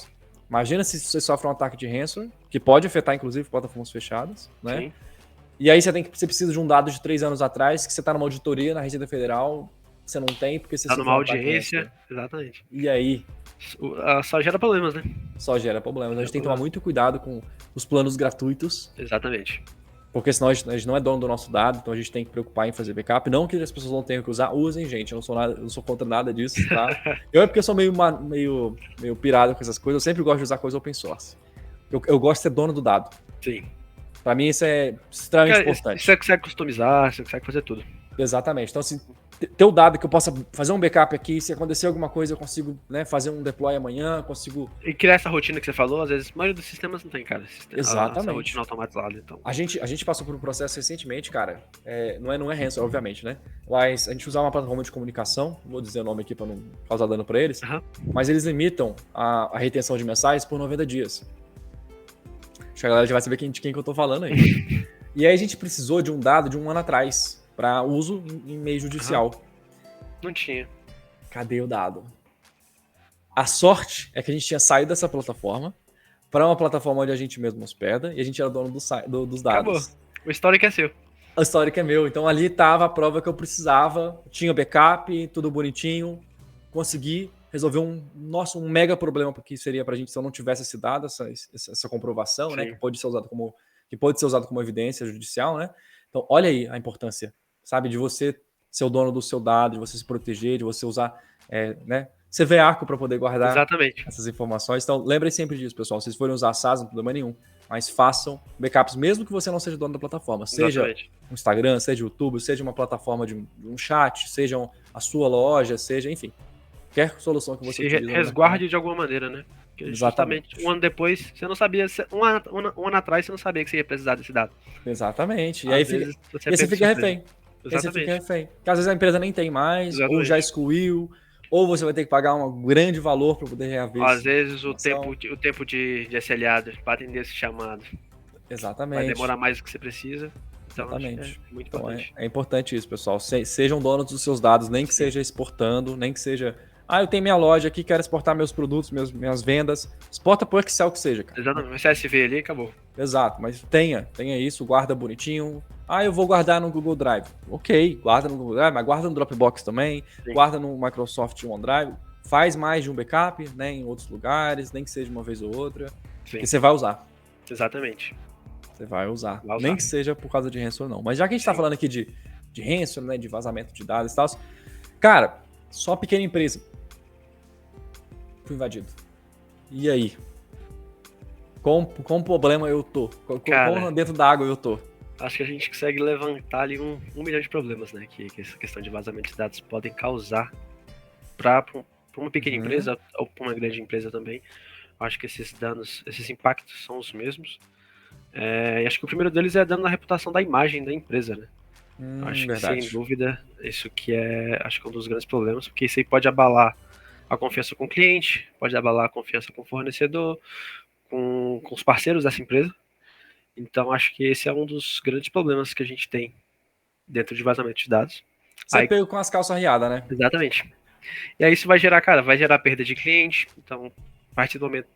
S1: Imagina se você sofre um ataque de ransomware, que pode afetar, inclusive, plataformas fechadas, né? Sim. E aí você precisa de um dado de 3 anos atrás, que você está numa auditoria na Receita Federal, você não tem, porque você...
S2: Está numa audiência, exatamente.
S1: E aí?
S2: Só gera problemas, né?
S1: Só gera problemas. A gente tem que tomar muito cuidado com os planos gratuitos.
S2: Exatamente.
S1: Porque senão a gente não é dono do nosso dado, então a gente tem que preocupar em fazer backup. Não que as pessoas não tenham que usar, usem, gente. Eu não sou contra nada disso, tá? Porque eu sou meio pirado com essas coisas. Eu sempre gosto de usar coisa open source. Eu gosto de ser dono do dado.
S2: Sim.
S1: Pra mim isso é extremamente importante.
S2: Você consegue customizar, você consegue fazer tudo.
S1: Exatamente. Então, assim, ter o dado que eu possa fazer um backup aqui, se acontecer alguma coisa, eu consigo, né, fazer um deploy amanhã, consigo...
S2: E criar essa rotina que você falou, às vezes, a maioria dos sistemas não tem, cara.
S1: Exatamente.
S2: Essa rotina automatizada, então.
S1: A gente passou por um processo recentemente, cara, não é ransomware, obviamente, né? Mas a gente usava uma plataforma de comunicação, não vou dizer o nome aqui pra não causar dano pra eles, mas eles limitam a retenção de mensagens por 90 dias. Acho que a galera já vai saber de quem que eu tô falando aí. E aí a gente precisou de um dado de 1 ano atrás, para uso em meio judicial.
S2: Não tinha.
S1: Cadê o dado? A sorte é que a gente tinha saído dessa plataforma para uma plataforma onde a gente mesmo hospeda e a gente era dono dos dados.
S2: Acabou. O histórico é seu.
S1: O histórico é meu. Então ali estava a prova que eu precisava. Tinha backup, tudo bonitinho. Consegui resolver um mega problema que seria para a gente se eu não tivesse esse dado, essa comprovação, né, que pode ser usado como evidência judicial, né? Então, olha aí a importância, sabe, de você ser o dono do seu dado, de você se proteger, de você usar, né, CVArco para poder guardar
S2: Exatamente.
S1: essas informações. Então, lembrem sempre disso, pessoal. Se vocês forem usar SaaS, não tem problema nenhum, mas façam backups, mesmo que você não seja dono da plataforma, seja o Instagram, seja o YouTube, seja uma plataforma de um chat, seja a sua loja, seja, enfim, qualquer solução que você utilize.
S2: Resguarde de alguma maneira, né? Porque justamente um ano depois, você não sabia, um ano atrás você não sabia que você ia precisar desse dado.
S1: Exatamente. E aí você fica refém. Exatamente. Você fica refém. Porque às vezes a empresa nem tem mais, ou já excluiu, ou você vai ter que pagar um grande valor para poder reaver.
S2: Às vezes o tempo de SLA para atender esse chamado.
S1: Exatamente.
S2: Vai demorar mais do que você precisa. Então,
S1: exatamente.
S2: É muito importante.
S1: É importante isso, pessoal. Sejam donos dos seus dados, nem que seja exportando, nem que seja... eu tenho minha loja aqui, quero exportar meus produtos, minhas vendas. Exporta por Excel que seja, cara.
S2: Exatamente. CSV ali, acabou.
S1: Exato, mas tenha isso, guarda bonitinho. Eu vou guardar no Google Drive. Ok, guarda no Google Drive, mas guarda no Dropbox também, guarda no Microsoft OneDrive. Faz mais de um backup, né, em outros lugares, nem que seja uma vez ou outra, que você vai usar.
S2: Exatamente.
S1: Você vai usar. Nem que seja por causa de ransomware, não. Mas já que a gente tá falando aqui de ransomware, né, de vazamento de dados e tal, cara, só pequena empresa. Fui invadido. E aí? Com problema eu tô? Com dentro da água eu tô?
S2: Acho que a gente consegue levantar ali um milhão de problemas, né? Que essa questão de vazamento de dados podem causar para uma pequena empresa ou para uma grande empresa também. Acho que esses danos, esses impactos são os mesmos. E acho que o primeiro deles é dano na reputação da imagem da empresa, né? Acho que, sem dúvida, isso que acho que é um dos grandes problemas, porque isso aí pode abalar a confiança com o cliente, pode abalar a confiança com o fornecedor, com os parceiros dessa empresa. Então, acho que esse é um dos grandes problemas que a gente tem dentro de vazamento de dados.
S1: Você pegou com as calças riadas, né?
S2: Exatamente. E aí isso vai gerar perda de cliente. Então, a partir do momento...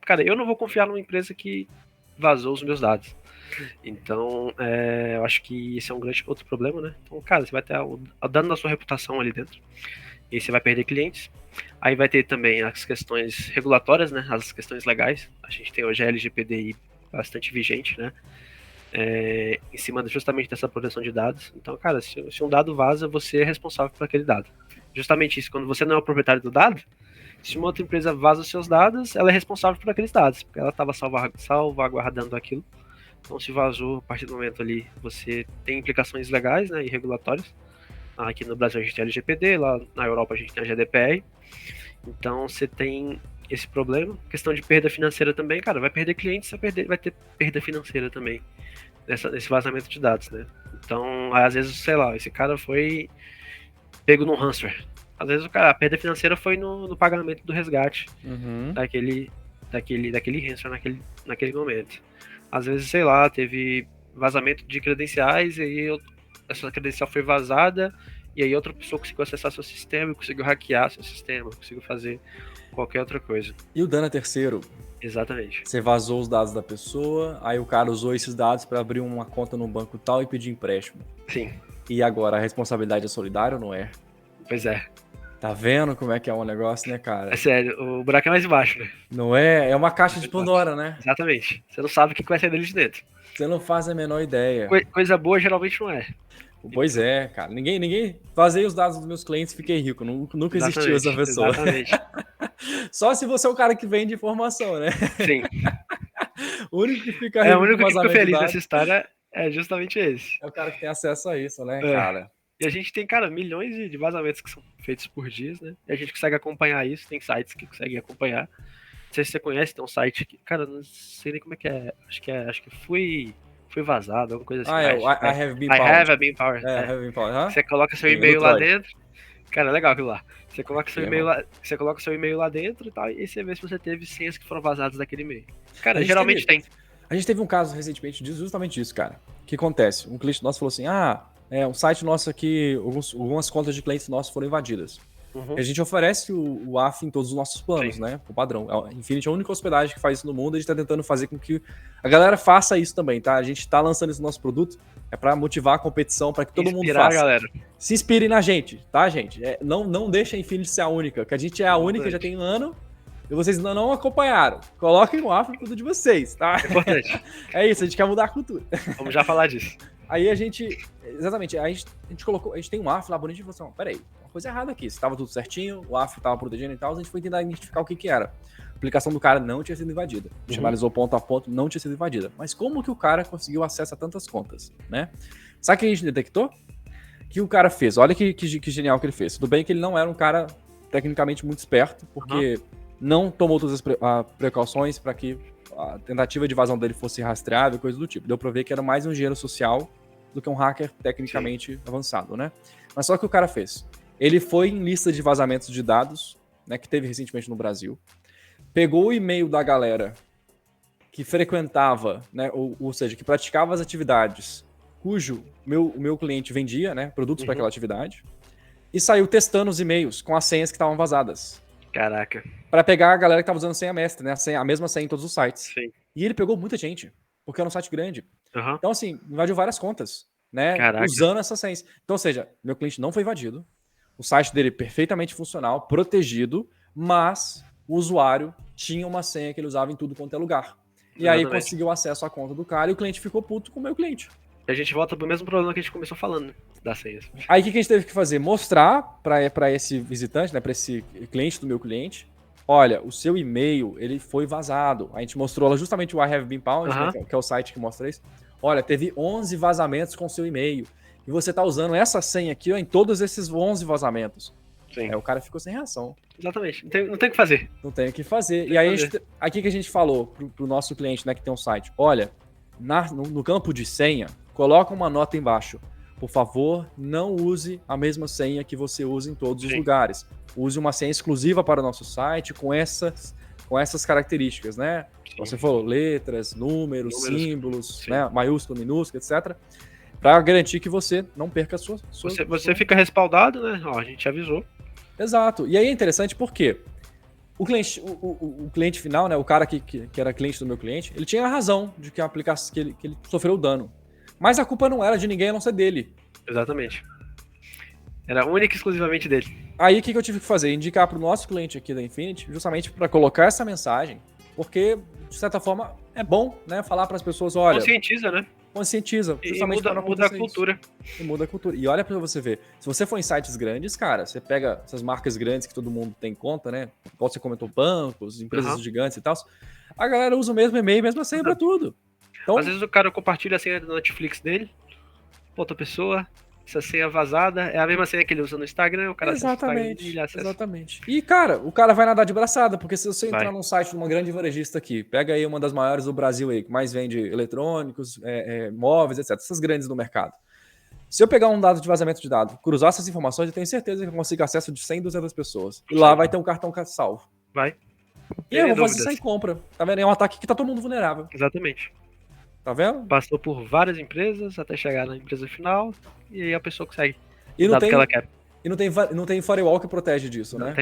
S2: Cara, eu não vou confiar numa empresa que vazou os meus dados. Então, eu acho que esse é um grande outro problema, né? Então, cara, você vai ter o dano da sua reputação ali dentro. E aí você vai perder clientes. Aí vai ter também as questões regulatórias, né? As questões legais. A gente tem hoje a LGPDI bastante vigente, né? Em cima justamente dessa proteção de dados. Então, cara, se um dado vaza, você é responsável por aquele dado. Justamente isso, quando você não é o proprietário do dado, se uma outra empresa vaza os seus dados, ela é responsável por aqueles dados, porque ela estava salvaguardando aquilo. Então, se vazou, a partir do momento ali, você tem implicações legais, né, e regulatórias. Aqui no Brasil a gente tem a LGPD, lá na Europa a gente tem a GDPR. Então, você tem esse problema. Questão de perda financeira também, cara, vai perder clientes, vai ter perda financeira também nesse vazamento de dados, né? Então, às vezes, sei lá, esse cara foi pego no ransomware. Às vezes a perda financeira foi no pagamento do resgate daquele ransomware naquele momento. Às vezes, sei lá, teve vazamento de credenciais e aí essa credencial foi vazada e aí outra pessoa conseguiu acessar seu sistema, conseguiu hackear seu sistema, conseguiu fazer qualquer outra coisa.
S1: E o dano é terceiro?
S2: Exatamente.
S1: Você vazou os dados da pessoa, aí o cara usou esses dados para abrir uma conta no banco tal e pedir empréstimo.
S2: Sim.
S1: E agora, a responsabilidade é solidária ou não é?
S2: Pois é.
S1: Tá vendo como é que é um negócio, né, cara?
S2: É sério, o buraco é mais embaixo, né?
S1: Não é? É uma caixa de Pandora, né?
S2: Exatamente. Você não sabe o que vai sair dele de dentro.
S1: Você não faz a menor ideia.
S2: Coisa boa geralmente não é.
S1: Pois é, cara. Ninguém vazei os dados dos meus clientes e fiquei rico. Nunca existiu essa pessoa.
S2: Exatamente.
S1: Só se você é o cara que vende informação, né?
S2: Sim.
S1: O único que fica rico
S2: o único que fica feliz nessa história é justamente esse.
S1: É o cara que tem acesso a isso, né, cara?
S2: E a gente tem, cara, milhões de vazamentos que são feitos por dias, né? E a gente consegue acompanhar isso, tem sites que conseguem acompanhar. Não sei se você conhece, tem um site que, cara, não sei nem como é que é. Acho que fui vazado, alguma coisa assim.
S1: I have been
S2: powered.
S1: I have been powered.
S2: Você coloca seu e-mail lá dentro. Cara, é legal aquilo lá. Você coloca seu e-mail lá dentro e tal, e você vê se você teve senhas que foram vazadas daquele e-mail. Cara, geralmente tem.
S1: A gente teve um caso recentemente de justamente isso, cara. O que acontece? Um cliente nosso falou assim, um site nosso aqui, algumas contas de clientes nossos foram invadidas. A gente oferece o AF em todos os nossos planos, né? O padrão. A Infinity é a única hospedagem que faz isso no mundo. A gente tá tentando fazer com que a galera faça isso também, tá? A gente tá lançando esse nosso produto para motivar a competição, para que todo mundo faça.
S2: Galera.
S1: Se inspire na gente, tá, gente? Não deixa a Infinity ser a única, que a gente é a única, já tem um ano, e vocês ainda não acompanharam. Coloquem o AF no produto de vocês, tá?
S2: É importante.
S1: É isso, a gente quer mudar a cultura.
S2: Vamos já falar disso.
S1: Aí a gente, exatamente, a gente colocou, a gente tem um AF lá bonito e falou assim, ó, peraí, uma coisa errada aqui, se tava tudo certinho, o AF tava protegendo e tal, a gente foi tentar identificar o que era. A aplicação do cara não tinha sido invadida. A gente analisou ponto a ponto, não tinha sido invadida. Mas como que o cara conseguiu acesso a tantas contas, né? Sabe o que a gente detectou? Que o cara fez, olha que genial que ele fez. Tudo bem que ele não era um cara tecnicamente muito esperto, porque não tomou todas as precauções para que a tentativa de vazão dele fosse rastreável e coisa do tipo. Deu pra ver que era mais um engenheiro social do que um hacker tecnicamente avançado, né? Mas só que o cara fez. Ele foi em lista de vazamentos de dados, né, que teve recentemente no Brasil, pegou o e-mail da galera que frequentava, né, ou seja, que praticava as atividades cujo o meu cliente vendia, né, produtos para aquela atividade, e saiu testando os e-mails com as senhas que estavam vazadas.
S2: Caraca.
S1: Para pegar a galera que tava usando senha mestre, né, a mesma senha em todos os sites.
S2: Sim.
S1: E ele pegou muita gente, porque era um site grande. Então, assim, invadiu várias contas, né?
S2: Caraca.
S1: Usando essas senhas. Então, ou seja, meu cliente não foi invadido, o site dele perfeitamente funcional, protegido, mas o usuário tinha uma senha que ele usava em tudo quanto é lugar. E aí conseguiu acesso à conta do cara e o cliente ficou puto com o meu cliente.
S2: E a gente volta pro mesmo problema que a gente começou falando, das senhas.
S1: Aí o que a gente teve que fazer? Mostrar para esse visitante, né, para esse cliente do meu cliente, olha, o seu e-mail, ele foi vazado. A gente mostrou lá justamente o I Have Been Pwned, né, que é o site que mostra isso. Olha, teve 11 vazamentos com o seu e-mail. E você tá usando essa senha aqui ó, em todos esses 11 vazamentos. Sim. Aí o cara ficou sem reação.
S2: Exatamente. Não tem o que fazer.
S1: Não tem o que fazer. E aí, aqui que a gente falou pro nosso cliente, né, que tem um site, olha, no campo de senha, coloca uma nota embaixo. Por favor, não use a mesma senha que você usa em todos os lugares. Use uma senha exclusiva para o nosso site com essas características, né? Você falou letras, números, símbolos, né? Maiúsculo, minúsculo, etc. Para garantir que você não perca a sua...
S2: Você fica respaldado, né? Ó, a gente avisou.
S1: Exato. E aí é interessante porque o cliente final, né? O cara que era cliente do meu cliente, ele tinha a razão de que a aplicação que ele sofreu dano. Mas a culpa não era de ninguém a não ser dele.
S2: Exatamente. Era única e exclusivamente dele.
S1: Aí o que eu tive que fazer? Indicar para o nosso cliente aqui da Infinity, justamente para colocar essa mensagem, porque, de certa forma, é bom, né? Falar para as pessoas, olha...
S2: Conscientiza, né?
S1: Conscientiza. Justamente
S2: e muda a cultura.
S1: E muda a cultura. E olha para você ver, se você for em sites grandes, cara, você pega essas marcas grandes que todo mundo tem conta, né? Igual você comentou, bancos, empresas gigantes e tal, a galera usa o mesmo e-mail, mesma senha para tudo.
S2: Então, às vezes o cara compartilha a senha da Netflix dele, outra pessoa, essa senha vazada, é a mesma senha que ele usa no Instagram, o cara
S1: Exatamente. E, cara, o cara vai nadar de braçada, porque se você entrar num site de uma grande varejista aqui, pega aí uma das maiores do Brasil aí, que mais vende eletrônicos, móveis, etc., essas grandes do mercado. Se eu pegar um dado de vazamento de dados, cruzar essas informações, eu tenho certeza que eu consigo acesso de 100, 200 pessoas. E lá vai ter um cartão salvo.
S2: Vai.
S1: E eu vou fazer isso em compra. Tá vendo? É um ataque que tá todo mundo vulnerável.
S2: Exatamente.
S1: Tá vendo?
S2: Passou por várias empresas até chegar na empresa final e aí a pessoa consegue.
S1: E que ela quer. E não tem firewall que protege disso, né?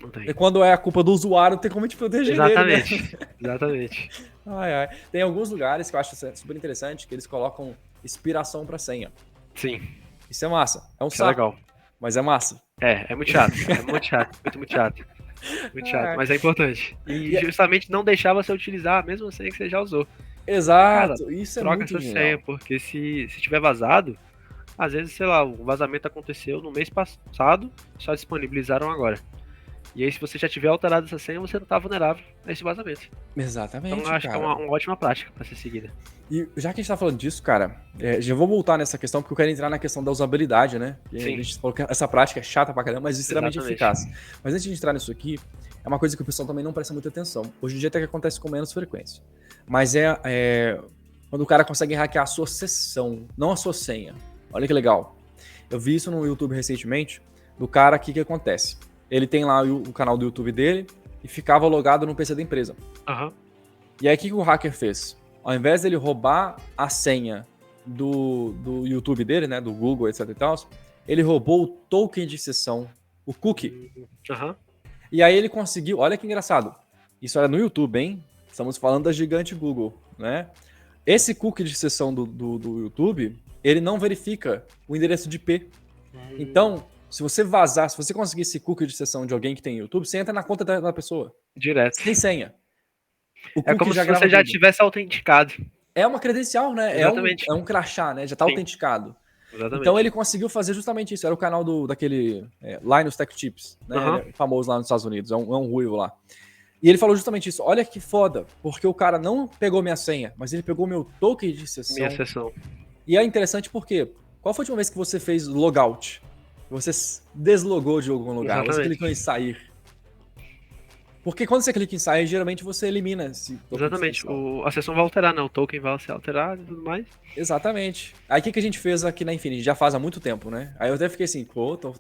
S2: Não tem.
S1: E quando é a culpa do usuário, tem como te proteger dele, né?
S2: Exatamente.
S1: Tem alguns lugares que eu acho super interessante que eles colocam expiração pra senha.
S2: Sim.
S1: Isso é massa. É um saco.
S2: Legal.
S1: Mas é massa.
S2: É muito chato. É muito chato. Muito chato. Muito chato. Mas é importante. E justamente não deixar você utilizar a mesma senha que você já usou.
S1: Exato,
S2: cara,
S1: isso é
S2: troca
S1: muito
S2: essa senha, porque se tiver vazado, às vezes, sei lá, o vazamento aconteceu no mês passado, só disponibilizaram agora. E aí, se você já tiver alterado essa senha, você não tá vulnerável a esse vazamento.
S1: Exatamente,
S2: então, acho que é uma ótima prática para ser seguida.
S1: E já que a gente tá falando disso, cara, já vou voltar nessa questão, porque eu quero entrar na questão da usabilidade, né? Sim. A gente falou que essa prática é chata pra caramba, mas extremamente eficaz. Mas antes de entrar nisso aqui, é uma coisa que o pessoal também não presta muita atenção. Hoje em dia até que acontece com menos frequência. Mas quando o cara consegue hackear a sua sessão, não a sua senha. Olha que legal. Eu vi isso no YouTube recentemente, do cara que acontece. Ele tem lá o canal do YouTube dele e ficava logado no PC da empresa. E aí o que o hacker fez? Ao invés dele roubar a senha do YouTube dele, né, do Google, etc e tal, ele roubou o token de sessão o cookie.
S2: Aham.
S1: E aí ele conseguiu, olha que engraçado, isso era no YouTube, hein? Estamos falando da gigante Google, né? Esse cookie de sessão do YouTube, ele não verifica o endereço de IP. Então, se você vazar, se você conseguir esse cookie de sessão de alguém que tem YouTube, você entra na conta da pessoa.
S2: Direto.
S1: Sem senha. O
S2: É
S1: cookie
S2: como
S1: já
S2: se
S1: grava
S2: você já
S1: tudo.
S2: tivesse autenticado.
S1: É uma credencial, né?
S2: Exatamente.
S1: É um crachá, né? Já está
S2: Sim.
S1: autenticado.
S2: Exatamente.
S1: Então ele conseguiu fazer justamente isso. Era o canal daquele Linus Tech Tips, né?
S2: Uhum.
S1: Ele é famoso lá nos Estados Unidos, é um ruivo lá. E ele falou justamente isso. Olha que foda, porque o cara não pegou minha senha, mas ele pegou meu token de sessão.
S2: Minha sessão.
S1: E é interessante porque, qual foi a última vez que você fez logout? Você deslogou de algum lugar,
S2: Exatamente.
S1: você clicou em sair. Porque quando você clica em sair, geralmente você elimina esse token de
S2: Exatamente.
S1: sessão.
S2: A sessão vai alterar, né? O token vai ser alterado e tudo mais.
S1: Exatamente. Aí o que a gente fez aqui na Infinity? Já faz há muito tempo, né? Aí eu até fiquei assim, pô, tô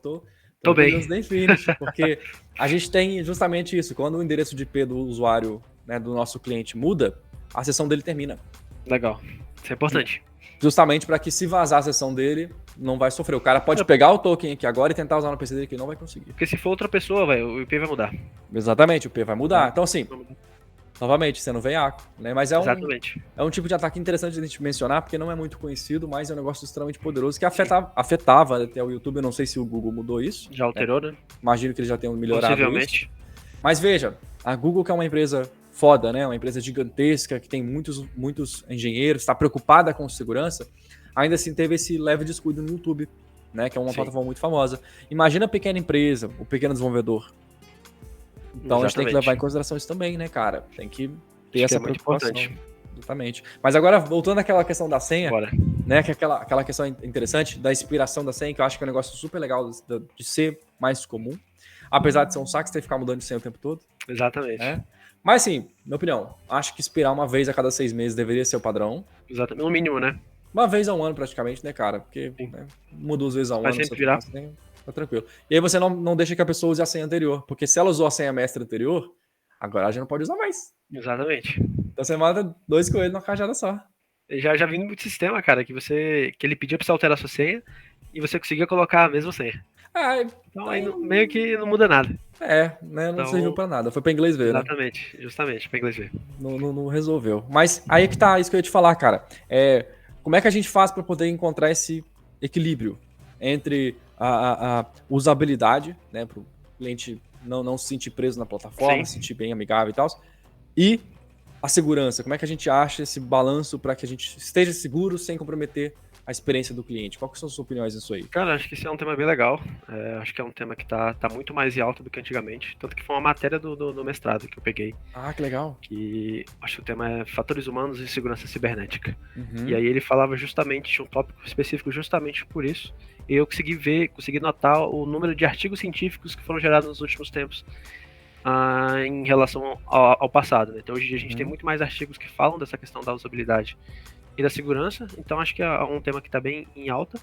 S2: bem.
S1: orgulhoso da Infinity, porque a gente tem justamente isso. Quando o endereço de IP do usuário, né, do nosso cliente muda, a sessão dele termina.
S2: Legal. Isso é importante.
S1: Justamente para que se vazar a sessão dele, não vai sofrer. O cara pode pegar o token aqui agora e tentar usar no PC dele que não vai conseguir.
S2: Porque se for outra pessoa, o IP vai mudar.
S1: Exatamente, o IP vai mudar. Então assim, novamente, sendo veiaco, né? Mas é um tipo de ataque interessante de a gente mencionar, porque não é muito conhecido, mas é um negócio extremamente poderoso que afetava até o YouTube. Eu não sei se o Google mudou isso.
S2: Já alterou, né?
S1: Imagino que eles já tenham melhorado
S2: Possivelmente.
S1: isso. Mas veja, a Google, que é uma empresa foda, né? Uma empresa gigantesca, que tem muitos engenheiros, está preocupada com segurança, ainda assim teve esse leve descuido no YouTube, né? Que é uma plataforma muito famosa. Imagina a pequena empresa, o pequeno desenvolvedor. Então a gente tem que levar em consideração isso também, né, cara? Tem que ter essa preocupação. Exatamente. Mas agora, voltando àquela questão da senha, né? Que é aquela questão interessante da inspiração da senha, que eu acho que é um negócio super legal de ser mais comum. Apesar de ser um saco, você tem que ficar mudando de senha o tempo todo.
S2: Exatamente.
S1: Né? Mas assim, minha opinião, acho que expirar uma vez a cada 6 meses deveria ser o padrão.
S2: Exatamente. No mínimo, né?
S1: Uma vez ao ano, praticamente, né, cara? Porque né, uma 2 vezes ao ano
S2: sempre virar.
S1: Senha, tá tranquilo. E aí você não deixa que a pessoa use a senha anterior. Porque se ela usou a senha mestra anterior, agora ela já não pode usar mais.
S2: Exatamente.
S1: Então você mata 2 coelhos numa cajada só.
S2: Já vi no muito sistema, cara, que ele pedia pra você alterar a sua senha e você conseguia colocar a mesma senha. Então aí meio que não muda nada.
S1: Né? Não serviu pra nada. Foi pra inglês ver,
S2: exatamente, né? Justamente, pra inglês ver.
S1: Não resolveu. Mas aí que tá isso que eu ia te falar, cara. Como é que a gente faz pra poder encontrar esse equilíbrio entre a usabilidade, né? Pro cliente não se sentir preso na plataforma, se sentir bem amigável e tal. E a segurança. Como é que a gente acha esse balanço para que a gente esteja seguro sem comprometer a experiência do cliente? Quais são as suas opiniões nisso aí?
S2: Cara, acho que esse é um tema bem legal. Acho que é um tema que tá muito mais em alta do que antigamente. Tanto que foi uma matéria do mestrado que eu peguei.
S1: Ah, que legal.
S2: Que acho que o tema é fatores humanos e segurança cibernética.
S1: Uhum.
S2: E aí ele falava justamente, tinha um tópico específico justamente por isso. E eu consegui notar o número de artigos científicos que foram gerados nos últimos tempos em relação ao passado. Né? Então hoje em dia a gente tem muito mais artigos que falam dessa questão da usabilidade e da segurança, então acho que é um tema que está bem em alta,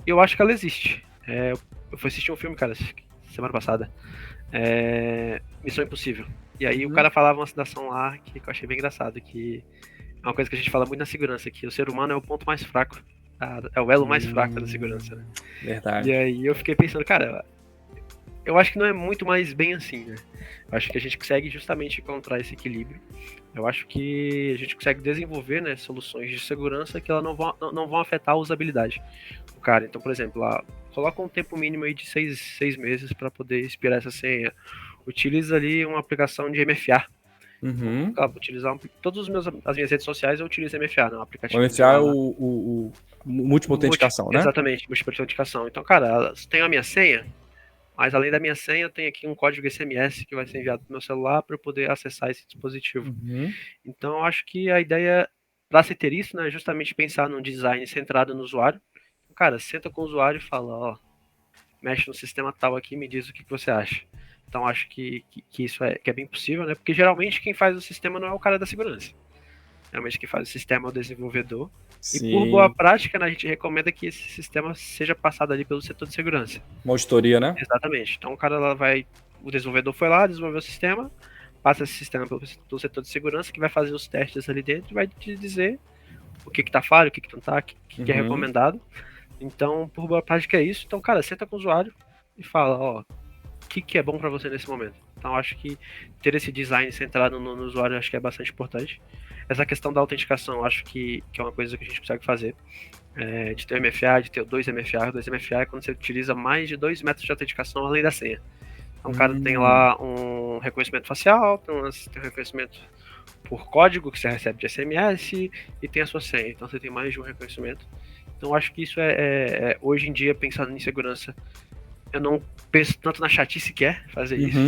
S2: e eu acho que ela existe. Eu fui assistir um filme, cara, semana passada, Missão Impossível, e aí o cara falava uma citação lá que eu achei bem engraçado, que é uma coisa que a gente fala muito na segurança, que o ser humano é o ponto mais fraco, é o elo mais fraco da segurança, né?
S1: Verdade.
S2: E aí eu fiquei pensando, cara, eu acho que não é muito mais bem assim, né? Eu acho que a gente consegue justamente encontrar esse equilíbrio. Eu acho que a gente consegue desenvolver, né, soluções de segurança que elas não vão afetar a usabilidade do cara. Então, por exemplo, coloca um tempo mínimo aí de 6 meses para poder expirar essa senha. Utiliza ali uma aplicação de MFA.
S1: Uhum.
S2: Vou utilizar as minhas redes sociais eu utilizo MFA, né? Um aplicativo.
S1: O MFA é o múltipla autenticação, né?
S2: Exatamente, múltipla autenticação. Então, cara, tem a minha senha, mas além da minha senha, eu tenho aqui um código SMS que vai ser enviado para o meu celular para eu poder acessar esse dispositivo.
S1: Uhum.
S2: Então, eu acho que a ideia para se ter isso, né, é justamente pensar num design centrado no usuário. Cara, senta com o usuário e fala, mexe no sistema tal aqui e me diz o que você acha. Então, acho que isso é bem possível, né? Porque geralmente quem faz o sistema não é o cara da segurança. Geralmente quem faz o sistema é o desenvolvedor.
S1: Sim.
S2: E por boa prática, né, a gente recomenda que esse sistema seja passado ali pelo setor de segurança.
S1: Uma auditoria, né?
S2: Exatamente. Então o desenvolvedor foi lá, desenvolveu o sistema, passa esse sistema pelo setor de segurança, que vai fazer os testes ali dentro e vai te dizer o que tá falho, o que não tá, o que é recomendado. Então, por boa prática é isso. Então, cara, senta com o usuário e fala, que é bom para você nesse momento. Então acho que ter esse design centrado no usuário acho que é bastante importante. Essa questão da autenticação acho que é uma coisa que a gente consegue fazer. De ter o MFA, de ter 2 MFA. 2 MFA é quando você utiliza mais de 2 métodos de autenticação além da senha. Então o cara tem lá um reconhecimento facial, tem um reconhecimento por código que você recebe de SMS e tem a sua senha. Então você tem mais de um reconhecimento. Então acho que isso hoje em dia, pensando em segurança, eu não penso tanto na chatice que é fazer isso.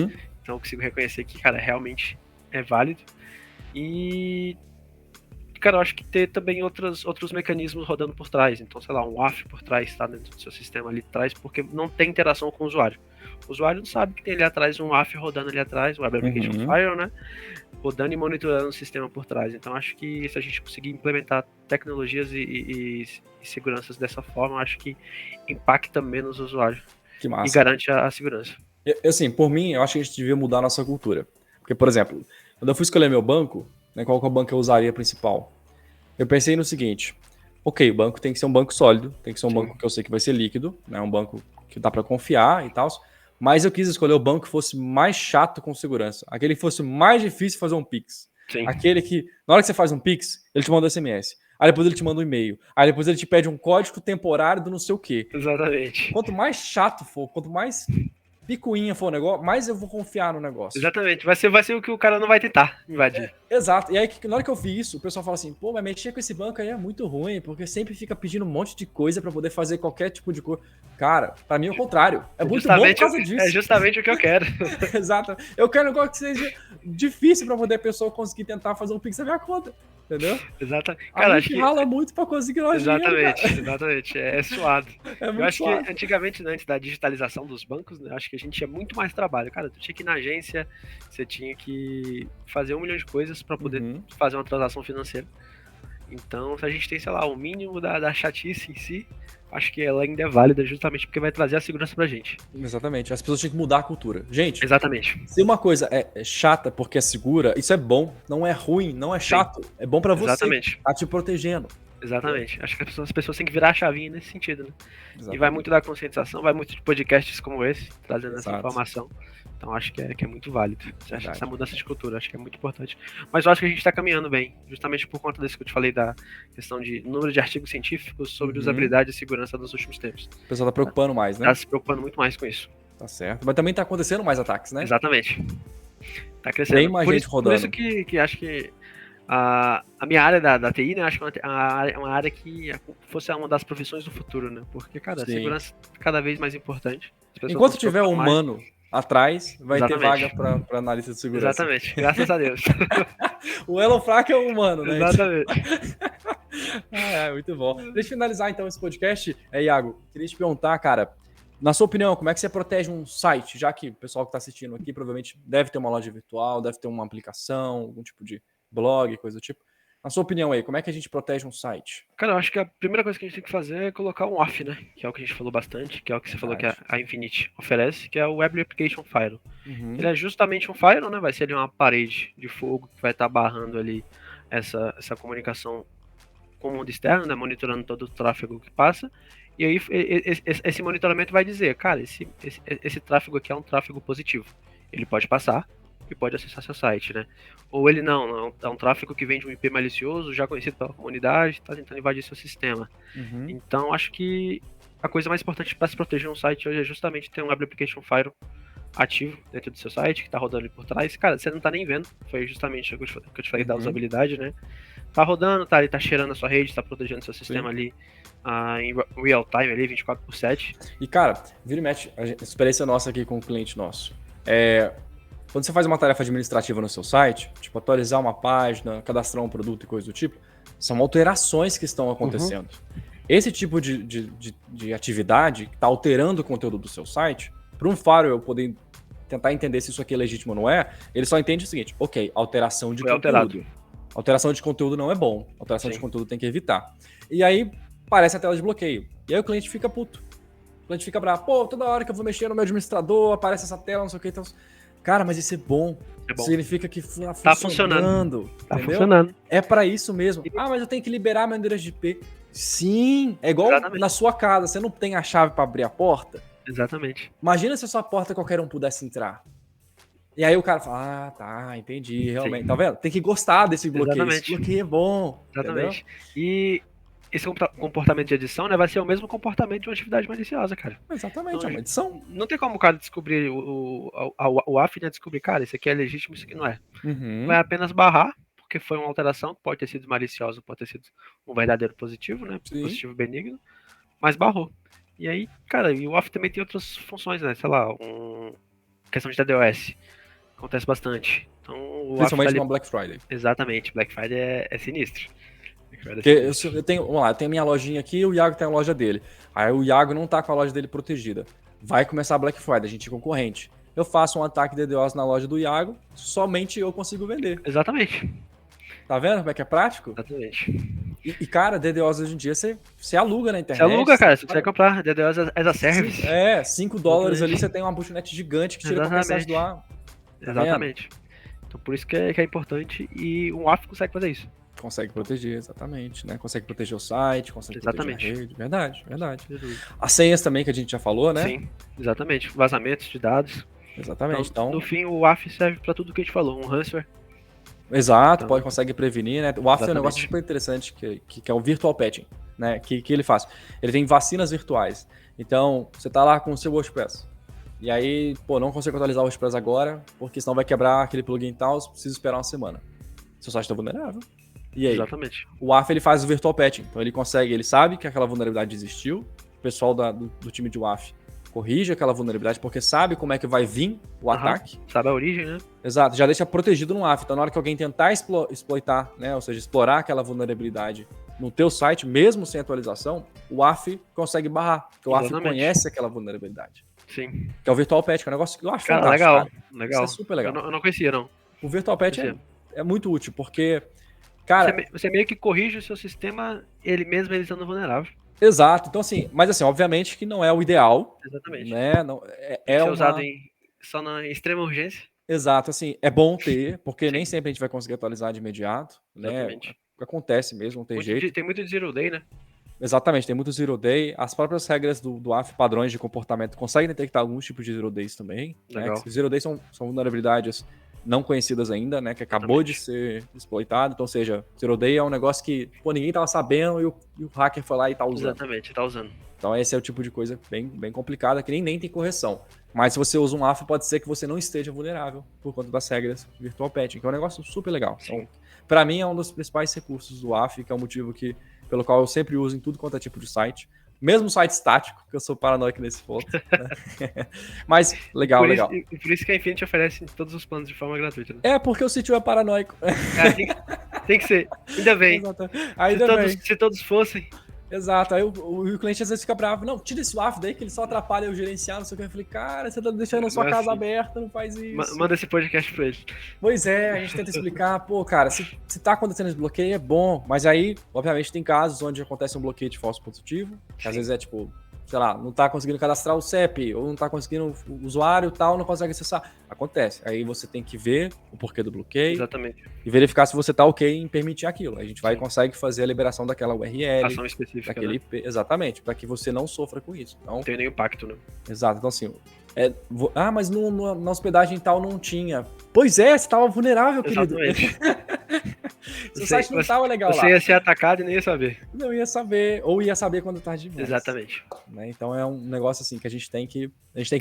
S2: Então eu consigo reconhecer que, cara, realmente é válido. E, cara, eu acho que ter também outros mecanismos rodando por trás. Então, sei lá, um WAF por trás, tá dentro do seu sistema ali atrás, porque não tem interação com o usuário. O usuário não sabe que tem ali atrás um WAF rodando ali atrás, um Web Application Firewall, né? Rodando e monitorando o sistema por trás. Então, acho que se a gente conseguir implementar tecnologias e seguranças dessa forma, acho que impacta menos o usuário.
S1: Que massa.
S2: E garante a segurança.
S1: Assim, por mim, eu acho que a gente devia mudar a nossa cultura. Porque, por exemplo, quando eu fui escolher meu banco, né, qual que é o banco que eu usaria principal? Eu pensei no seguinte: ok, o banco tem que ser um banco sólido, tem que ser um banco que eu sei que vai ser líquido, né, um banco que dá para confiar e tal, mas eu quis escolher o banco que fosse mais chato com segurança, aquele que fosse mais difícil fazer um Pix. Sim. Aquele que, na hora que você faz um Pix, ele te manda um SMS. Aí depois ele te manda um e-mail. Aí depois ele te pede um código temporário do não sei o quê.
S2: Exatamente.
S1: Quanto mais chato for, quanto mais picuinha for o negócio, mais eu vou confiar no negócio.
S2: Exatamente. Vai ser o que o cara não vai tentar invadir.
S1: Exato. E aí, na hora que eu vi isso, o pessoal fala assim, pô, mas mexer com esse banco aí é muito ruim, porque sempre fica pedindo um monte de coisa pra poder fazer qualquer tipo de coisa. Cara, pra mim é o contrário. É muito bom por causa disso.
S2: É justamente o que eu quero.
S1: Exato. Eu quero um negócio que seja difícil pra poder a pessoa conseguir tentar fazer um Pix na minha conta. Entendeu?
S2: Exatamente.
S1: Cara, a gente rala muito pra conseguir nós
S2: Exatamente. É suado.
S1: Eu acho
S2: suado. Que antigamente, né, antes da digitalização dos bancos, né, acho que a gente tinha muito mais trabalho. Cara, tu tinha que ir na agência, você tinha que fazer 1 milhão de coisas pra poder fazer uma transação financeira. Então, se a gente tem, sei lá, o mínimo da chatice em si, acho que ela ainda é válida justamente porque vai trazer a segurança pra gente.
S1: Exatamente. As pessoas têm que mudar a cultura. Gente,
S2: exatamente.
S1: Se uma coisa é chata porque é segura, isso é bom. Não é ruim, não é chato. Sim. É bom pra você.
S2: Exatamente.
S1: Tá te protegendo.
S2: Exatamente. Acho que as pessoas têm que virar a chavinha nesse sentido, né? Exatamente. E vai muito da conscientização, vai muito de podcasts como esse, trazendo essa informação. Então acho que é muito válido. Essa mudança de cultura, acho que é muito importante. Mas eu acho que a gente está caminhando bem, justamente por conta desse que eu te falei da questão de número de artigos científicos sobre usabilidade e segurança nos últimos tempos.
S1: O pessoal tá preocupando mais, né?
S2: Tá se preocupando muito mais com isso.
S1: Tá certo. Mas também tá acontecendo mais ataques, né?
S2: Exatamente. Tá crescendo.
S1: Tem mais gente rodando.
S2: Por isso que acho que a minha área da TI, né, acho que é uma área que fosse uma das profissões do futuro, né? Porque, cara, a segurança é cada vez mais importante.
S1: Enquanto tiver humano atrás, vai ter vaga para analista de segurança.
S2: Exatamente, graças a Deus.
S1: O elo fraco é o humano, né?
S2: Exatamente.
S1: Muito bom. Deixa eu finalizar então esse podcast. Iago, queria te perguntar, cara, na sua opinião, como é que você protege um site? Já que o pessoal que está assistindo aqui provavelmente deve ter uma loja virtual, deve ter uma aplicação, algum tipo de blog, coisa do tipo. Na sua opinião aí, como é que a gente protege um site?
S2: Cara, eu acho que a primeira coisa que a gente tem que fazer é colocar um off, né? Que é o que a gente falou bastante, que é o que você falou que a Infinity oferece, que é o Web Application Firewall. Ele é justamente um firewall, né? Vai ser ali uma parede de fogo que vai estar barrando ali essa comunicação com o mundo externo, né? Monitorando todo o tráfego que passa. E aí esse monitoramento vai dizer, cara, esse tráfego aqui é um tráfego positivo. Ele pode passar e pode acessar seu site, né? Ou ele não, é um tráfego que vem de um IP malicioso, já conhecido pela comunidade, está tentando invadir seu sistema. Então, acho que a coisa mais importante para se proteger um site hoje é justamente ter um Web Application Firewall ativo dentro do seu site, que está rodando ali por trás. Cara, você não está nem vendo, foi justamente o que eu te falei da usabilidade, né? Tá rodando, ele tá cheirando a sua rede, tá protegendo seu sistema ali em real time, ali, 24/7.
S1: E, cara, vira e mexe, a experiência nossa aqui com o cliente nosso. Quando você faz uma tarefa administrativa no seu site, tipo atualizar uma página, cadastrar um produto e coisa do tipo, são alterações que estão acontecendo. Esse tipo de atividade que está alterando o conteúdo do seu site, para um firewall eu poder tentar entender se isso aqui é legítimo ou não é, ele só entende o seguinte, ok, alteração de conteúdo. Alteração de conteúdo não é bom, alteração de conteúdo tem que evitar. E aí aparece a tela de bloqueio. E aí o cliente fica puto. O cliente fica bravo, pô, toda hora que eu vou mexer no meu administrador, aparece essa tela, não sei o que, então... Cara, mas isso é bom. Significa que
S2: tá funcionando. Tá funcionando.
S1: É pra isso mesmo. Mas eu tenho que liberar meu endereço de IP. Sim, é igual na sua casa. Você não tem a chave pra abrir a porta?
S2: Exatamente.
S1: Imagina se a sua porta qualquer um pudesse entrar. E aí o cara fala, ah, tá, entendi, realmente.
S2: Sim.
S1: Tá vendo? Tem que gostar desse bloqueio. Esse
S2: Exatamente.
S1: bloqueio é bom, entendeu?
S2: Exatamente. E esse comportamento de edição, né, vai ser o mesmo comportamento de uma atividade maliciosa, cara.
S1: Exatamente, é
S2: Então,
S1: uma edição.
S2: não tem como o cara descobrir, o AF, né, descobrir, cara, isso aqui é legítimo, isso aqui não é. Vai
S1: Uhum,
S2: apenas barrar, porque foi uma alteração, que pode ter sido maliciosa, pode ter sido um verdadeiro positivo, né,
S1: sim.
S2: positivo benigno, mas barrou. E aí, cara, e o AF também tem outras funções, né, sei lá, questão de DDoS, acontece bastante. Então, o AF tá
S1: Principalmente
S2: ali,
S1: numa Black Friday.
S2: exatamente, Black Friday é sinistro. Black Friday é
S1: Porque
S2: sinistro.
S1: eu tenho, vamos lá, eu tenho minha lojinha aqui e o Iago tem a loja dele. Aí o Iago não tá com a loja dele protegida. Vai começar a Black Friday, a gente é concorrente. Eu faço um ataque DDoS na loja do Iago, somente eu consigo vender.
S2: Exatamente,
S1: Tá vendo como é que é prático?
S2: exatamente.
S1: Cara, DDoS hoje em dia você aluga na
S2: Você
S1: internet.
S2: aluga, cara, você consegue comprar DDoS as a service.
S1: É, $5 ali
S2: Exatamente.
S1: você tem uma botnet gigante que tira qualquer site do
S2: Exatamente.
S1: ar. Tá vendo?
S2: Exatamente. Então por isso que é importante e um AF consegue fazer isso.
S1: Consegue proteger, exatamente, né? Consegue proteger o site, consegue proteger a
S2: Exatamente.
S1: rede. Verdade, verdade.
S2: Jesus.
S1: As senhas também que a gente já falou, né?
S2: Sim, exatamente. Vazamentos de dados. Então,
S1: Exatamente.
S2: no
S1: Então,
S2: fim, o AF serve para tudo que a gente falou. Um ransomware.
S1: exato,
S2: Então,
S1: consegue prevenir, né? O AF é um negócio
S2: exatamente.
S1: super interessante que é o virtual patching, né? Que ele faz. Ele tem vacinas virtuais. Então, você tá lá com o seu WordPress. E aí, pô, não consigo atualizar o WordPress agora, porque senão vai quebrar aquele plugin e tal, preciso esperar uma semana. Seu site tá vulnerável. E aí?
S2: Exatamente.
S1: O WAF ele faz o virtual patching. Então ele sabe que aquela vulnerabilidade existiu. O pessoal do time de WAF corrige aquela vulnerabilidade porque sabe como é que vai vir o ataque.
S2: Sabe a origem, né?
S1: Exato, já deixa protegido no WAF. Então na hora que alguém tentar exploitar, né, ou seja, explorar aquela vulnerabilidade no teu site, mesmo sem atualização, o WAF consegue barrar, porque o WAF
S2: Exatamente.
S1: conhece aquela vulnerabilidade.
S2: Sim.
S1: Que é o virtual patch, que é um negócio que eu acho
S2: Cara,
S1: fantástico.
S2: legal.
S1: Cara.
S2: Legal.
S1: Isso é super legal.
S2: Eu não conhecia, não.
S1: O virtual patch
S2: Conhecia.
S1: é muito útil, porque, cara,
S2: Você meio que corrige o seu sistema, ele mesmo ele estando vulnerável.
S1: exato. Então, assim, mas assim, obviamente que não é o ideal,
S2: Exatamente.
S1: né? Não,
S2: Tem que ser usado só na extrema urgência.
S1: Exato, assim, é bom ter, porque
S2: Sim.
S1: nem sempre a gente vai conseguir atualizar de imediato, né?
S2: Exatamente.
S1: Acontece mesmo, não tem jeito.
S2: Tem muito de Zero Day, né?
S1: Exatamente, tem muito Zero Day. As próprias regras do AF, padrões de comportamento, conseguem detectar alguns tipos de Zero Days também. Né? Que Zero Days são vulnerabilidades não conhecidas ainda, né? Que acabou de ser exploitado. Então, ou seja, Zero Day é um negócio que pô, ninguém tava sabendo e o hacker foi lá e tá usando.
S2: Exatamente, tá usando.
S1: Então, esse é o tipo de coisa bem complicada que nem tem correção. Mas se você usa um AF, pode ser que você não esteja vulnerável por conta das regras de virtual patching, que é um negócio super legal. Então, para mim, é um dos principais recursos do AF, que é o motivo pelo qual eu sempre uso em tudo quanto é tipo de site. Mesmo site estático, que eu sou paranoico nesse ponto. Né? Mas, legal, legal.
S2: E por isso que a Infinity oferece todos os planos de forma gratuita. Né?
S1: É porque o sítio é paranoico.
S2: Tem que ser. Ainda bem. Se todos fossem.
S1: Exato, aí o cliente às vezes fica bravo, não, tira esse WAF daí que ele só atrapalha eu gerenciar, não sei o que. Eu falei, cara, você tá deixando a sua casa aberta, não faz isso.
S2: Manda esse podcast pra ele.
S1: Pois é, a gente tenta explicar, pô, cara, se tá acontecendo esse bloqueio é bom, mas aí, obviamente, tem casos onde acontece um bloqueio de falso positivo, que às vezes é tipo, sei lá, não tá conseguindo cadastrar o CEP, ou não tá conseguindo o usuário e tal, não consegue acessar. Acontece. Aí você tem que ver o porquê do bloqueio.
S2: Exatamente.
S1: E verificar se você tá ok em permitir aquilo. A gente vai e consegue fazer a liberação daquela URL.
S2: Ação específica,
S1: daquele IP, exatamente, para que você não sofra com isso. Então,
S2: não tem nenhum impacto, né?
S1: Exato. Então, assim, mas na hospedagem tal não tinha. Pois é, você estava vulnerável, querido. Seu site não estava legal lá.
S2: Você ia ser atacado e nem ia saber.
S1: Não ia saber, ou ia saber quando tarde demais.
S2: Exatamente.
S1: Né? Então é um negócio assim que a gente tem que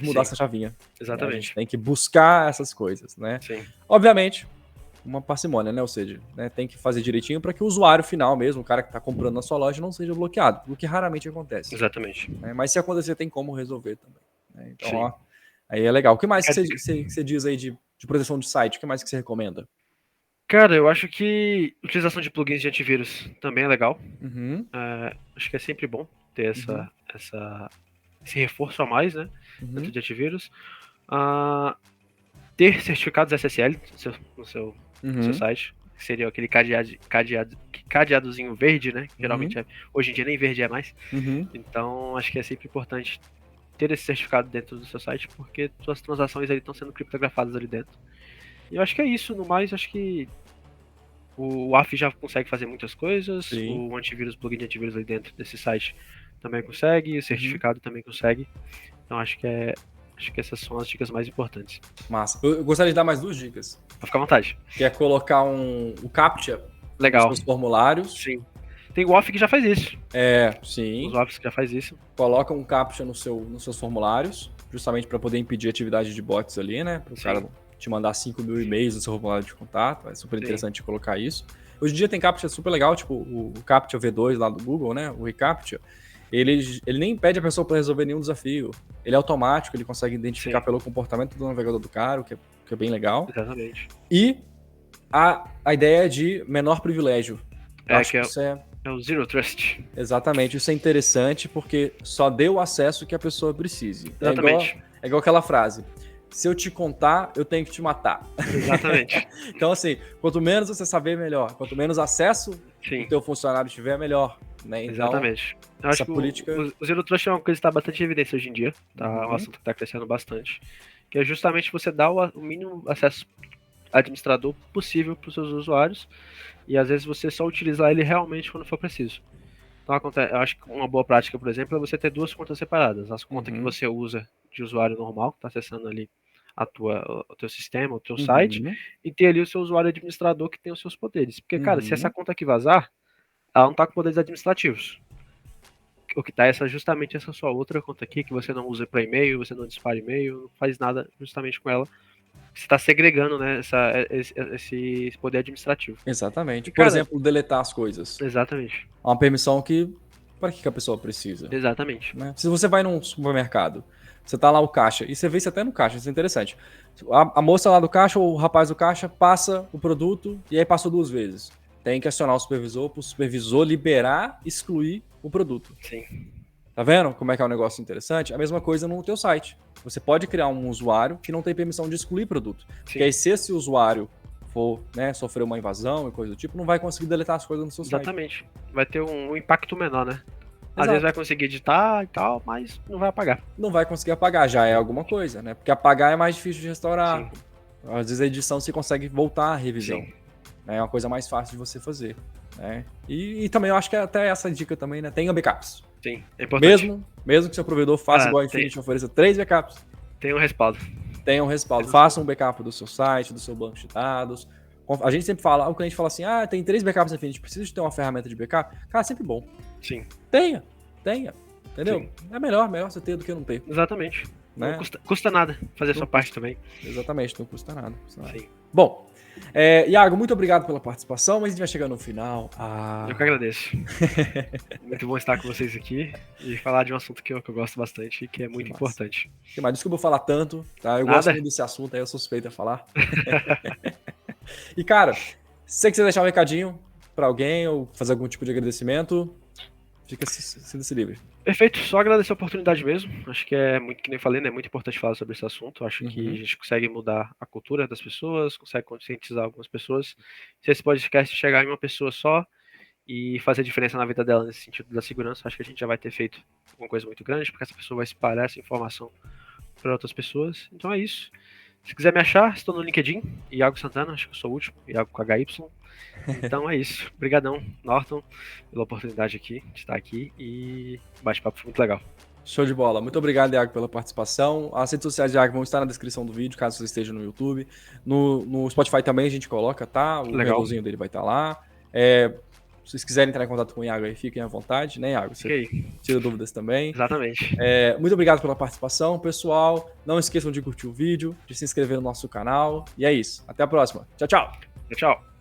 S1: mudar essa chavinha.
S2: Exatamente.
S1: Né? A gente tem que buscar essas coisas, né?
S2: Sim.
S1: Obviamente, uma parcimônia, né? Ou seja, né? Tem que fazer direitinho para que o usuário final mesmo, o cara que está comprando na sua loja, não seja bloqueado, o que raramente acontece.
S2: Exatamente.
S1: Né? Mas se acontecer, tem como resolver também. Né? Então, ó, aí é legal. O que mais que você diz aí de proteção de site? O que mais que você recomenda?
S2: Cara, eu acho que utilização de plugins de antivírus também é legal.
S1: Uhum.
S2: Acho que é sempre bom ter esse reforço a mais, né? Dentro de antivírus. Ter certificados SSL no seu site, que seria aquele cadeadozinho verde, né? Geralmente, hoje em dia nem verde é mais. Então, acho que é sempre importante ter esse certificado dentro do seu site, porque suas transações estão sendo criptografadas ali dentro. E eu acho que é isso. No mais, acho que o AF já consegue fazer muitas coisas. Sim. O antivírus, plugin de antivírus ali dentro desse site também consegue, o certificado também consegue. Então acho que essas são as dicas mais importantes.
S1: Massa. Eu gostaria de dar mais 2 dicas.
S2: Pra ficar à vontade.
S1: Que é colocar o CAPTCHA
S2: Legal.
S1: nos seus formulários.
S2: Sim. Tem o Off que já faz isso.
S1: Sim.
S2: Os Office que já faz isso.
S1: Coloca um CAPTCHA nos seus formulários, justamente para poder impedir atividade de bots ali, né? Para o cara te mandar 5 mil e-mails no seu formulário de contato. É super interessante colocar isso. Hoje em dia tem CAPTCHA super legal, tipo o CAPTCHA V2 lá do Google, né? O reCAPTCHA. Ele nem pede a pessoa para resolver nenhum desafio. Ele é automático, ele consegue identificar pelo comportamento do navegador do cara, o que é bem legal.
S2: Exatamente.
S1: E a ideia de menor privilégio. Isso
S2: é o Zero Trust.
S1: Exatamente, isso é interessante porque só dê o acesso que a pessoa precise.
S2: Exatamente.
S1: É igual aquela frase: se eu te contar, eu tenho que te matar.
S2: Exatamente.
S1: Então, assim, quanto menos você saber, melhor. Quanto menos acesso o teu funcionário tiver, melhor. Né? Então,
S2: exatamente. Eu acho que
S1: política...
S2: o Zero Trust é uma coisa que está bastante em evidência hoje em dia. Tá? Um assunto que está crescendo bastante. Que é justamente você dar o mínimo acesso administrador possível para os seus usuários. E às vezes você só utilizar ele realmente quando for preciso. Então, eu acho que uma boa prática, por exemplo, é você ter 2 contas separadas. As contas que você usa de usuário normal, que está acessando ali o teu sistema, o teu site, e ter ali o seu usuário administrador que tem os seus poderes. Porque, cara, se essa conta aqui vazar, ela não está com poderes administrativos. O que está é justamente essa sua outra conta aqui, que você não usa para e-mail, você não dispara e-mail, não faz nada justamente com ela. Você está segregando, né, esse poder administrativo.
S1: Exatamente. Por exemplo, deletar as coisas.
S2: Exatamente.
S1: É uma permissão que... Para que a pessoa precisa?
S2: Exatamente.
S1: Né? Se você vai num supermercado, você tá lá o caixa, e você vê isso até no caixa, isso é interessante. A moça lá do caixa, ou o rapaz do caixa, passa o produto, e aí passou 2 vezes. Tem que acionar o supervisor para o supervisor liberar, excluir o produto.
S2: Sim.
S1: Tá vendo como é que é um negócio interessante? A mesma coisa no teu site. Você pode criar um usuário que não tem permissão de excluir produto. Porque aí se esse usuário for, né, sofrer uma invasão e coisa do tipo, não vai conseguir deletar as coisas no seu site.
S2: Exatamente. Vai ter um impacto menor, né? Às vezes vai conseguir editar e tal, mas não vai apagar.
S1: Não vai conseguir apagar, já é alguma coisa, né? Porque apagar é mais difícil de restaurar. Sim. Às vezes a edição você consegue voltar à revisão. É uma coisa mais fácil de você fazer. Né? E também eu acho que até essa dica também, né? Tenha backups.
S2: Sim, é importante.
S1: Mesmo que seu provedor faça igual a Infinity, ofereça 3 backups.
S2: Tem um respaldo.
S1: Tenha um respaldo. Faça um backup do seu site, do seu banco de dados. A gente sempre fala, o cliente fala assim, tem 3 backups na Infinity, precisa de ter uma ferramenta de backup? Cara, sempre bom.
S2: Sim.
S1: Tenha. Entendeu? Sim. É melhor você ter do que não ter.
S2: Exatamente.
S1: Né?
S2: Não custa nada fazer a sua parte também.
S1: Exatamente, não custa nada.
S2: Sim.
S1: Bom, Iago, muito obrigado pela participação, mas a gente vai chegando no final.
S2: Eu que agradeço. Muito bom estar com vocês aqui e falar de um assunto que eu gosto bastante e que é muito importante.
S1: Mas desculpa eu falar tanto, tá? Eu gosto muito desse assunto, aí eu sou suspeito a falar. E, cara, se você quiser deixar um recadinho pra alguém ou fazer algum tipo de agradecimento, sinta-se livre.
S2: Perfeito, só agradecer a oportunidade mesmo. Acho que é muito, que nem falei, né? É muito importante falar sobre esse assunto. Acho que a gente consegue mudar a cultura das pessoas, consegue conscientizar algumas pessoas. Se esse podcast chegar em uma pessoa só e fazer diferença na vida dela nesse sentido da segurança, acho que a gente já vai ter feito alguma coisa muito grande, porque essa pessoa vai espalhar essa informação para outras pessoas. Então é isso. Se quiser me achar, estou no LinkedIn, Iago Santana, acho que eu sou o último, Iago com HY. Então é isso. Obrigadão, Norton, pela oportunidade aqui, de estar aqui, e o bate-papo foi muito legal.
S1: Show de bola. Muito obrigado, Iago, pela participação. As redes sociais de Iago vão estar na descrição do vídeo, caso você esteja no YouTube. No Spotify também a gente coloca, tá? O relozinho dele vai estar lá. Se vocês quiserem entrar em contato com o Iago aí, fiquem à vontade, né, Iago? Você tira dúvidas também.
S2: Exatamente.
S1: Muito obrigado pela participação, pessoal. Não esqueçam de curtir o vídeo, de se inscrever no nosso canal. E é isso. Até a próxima. Tchau, tchau.
S2: Tchau.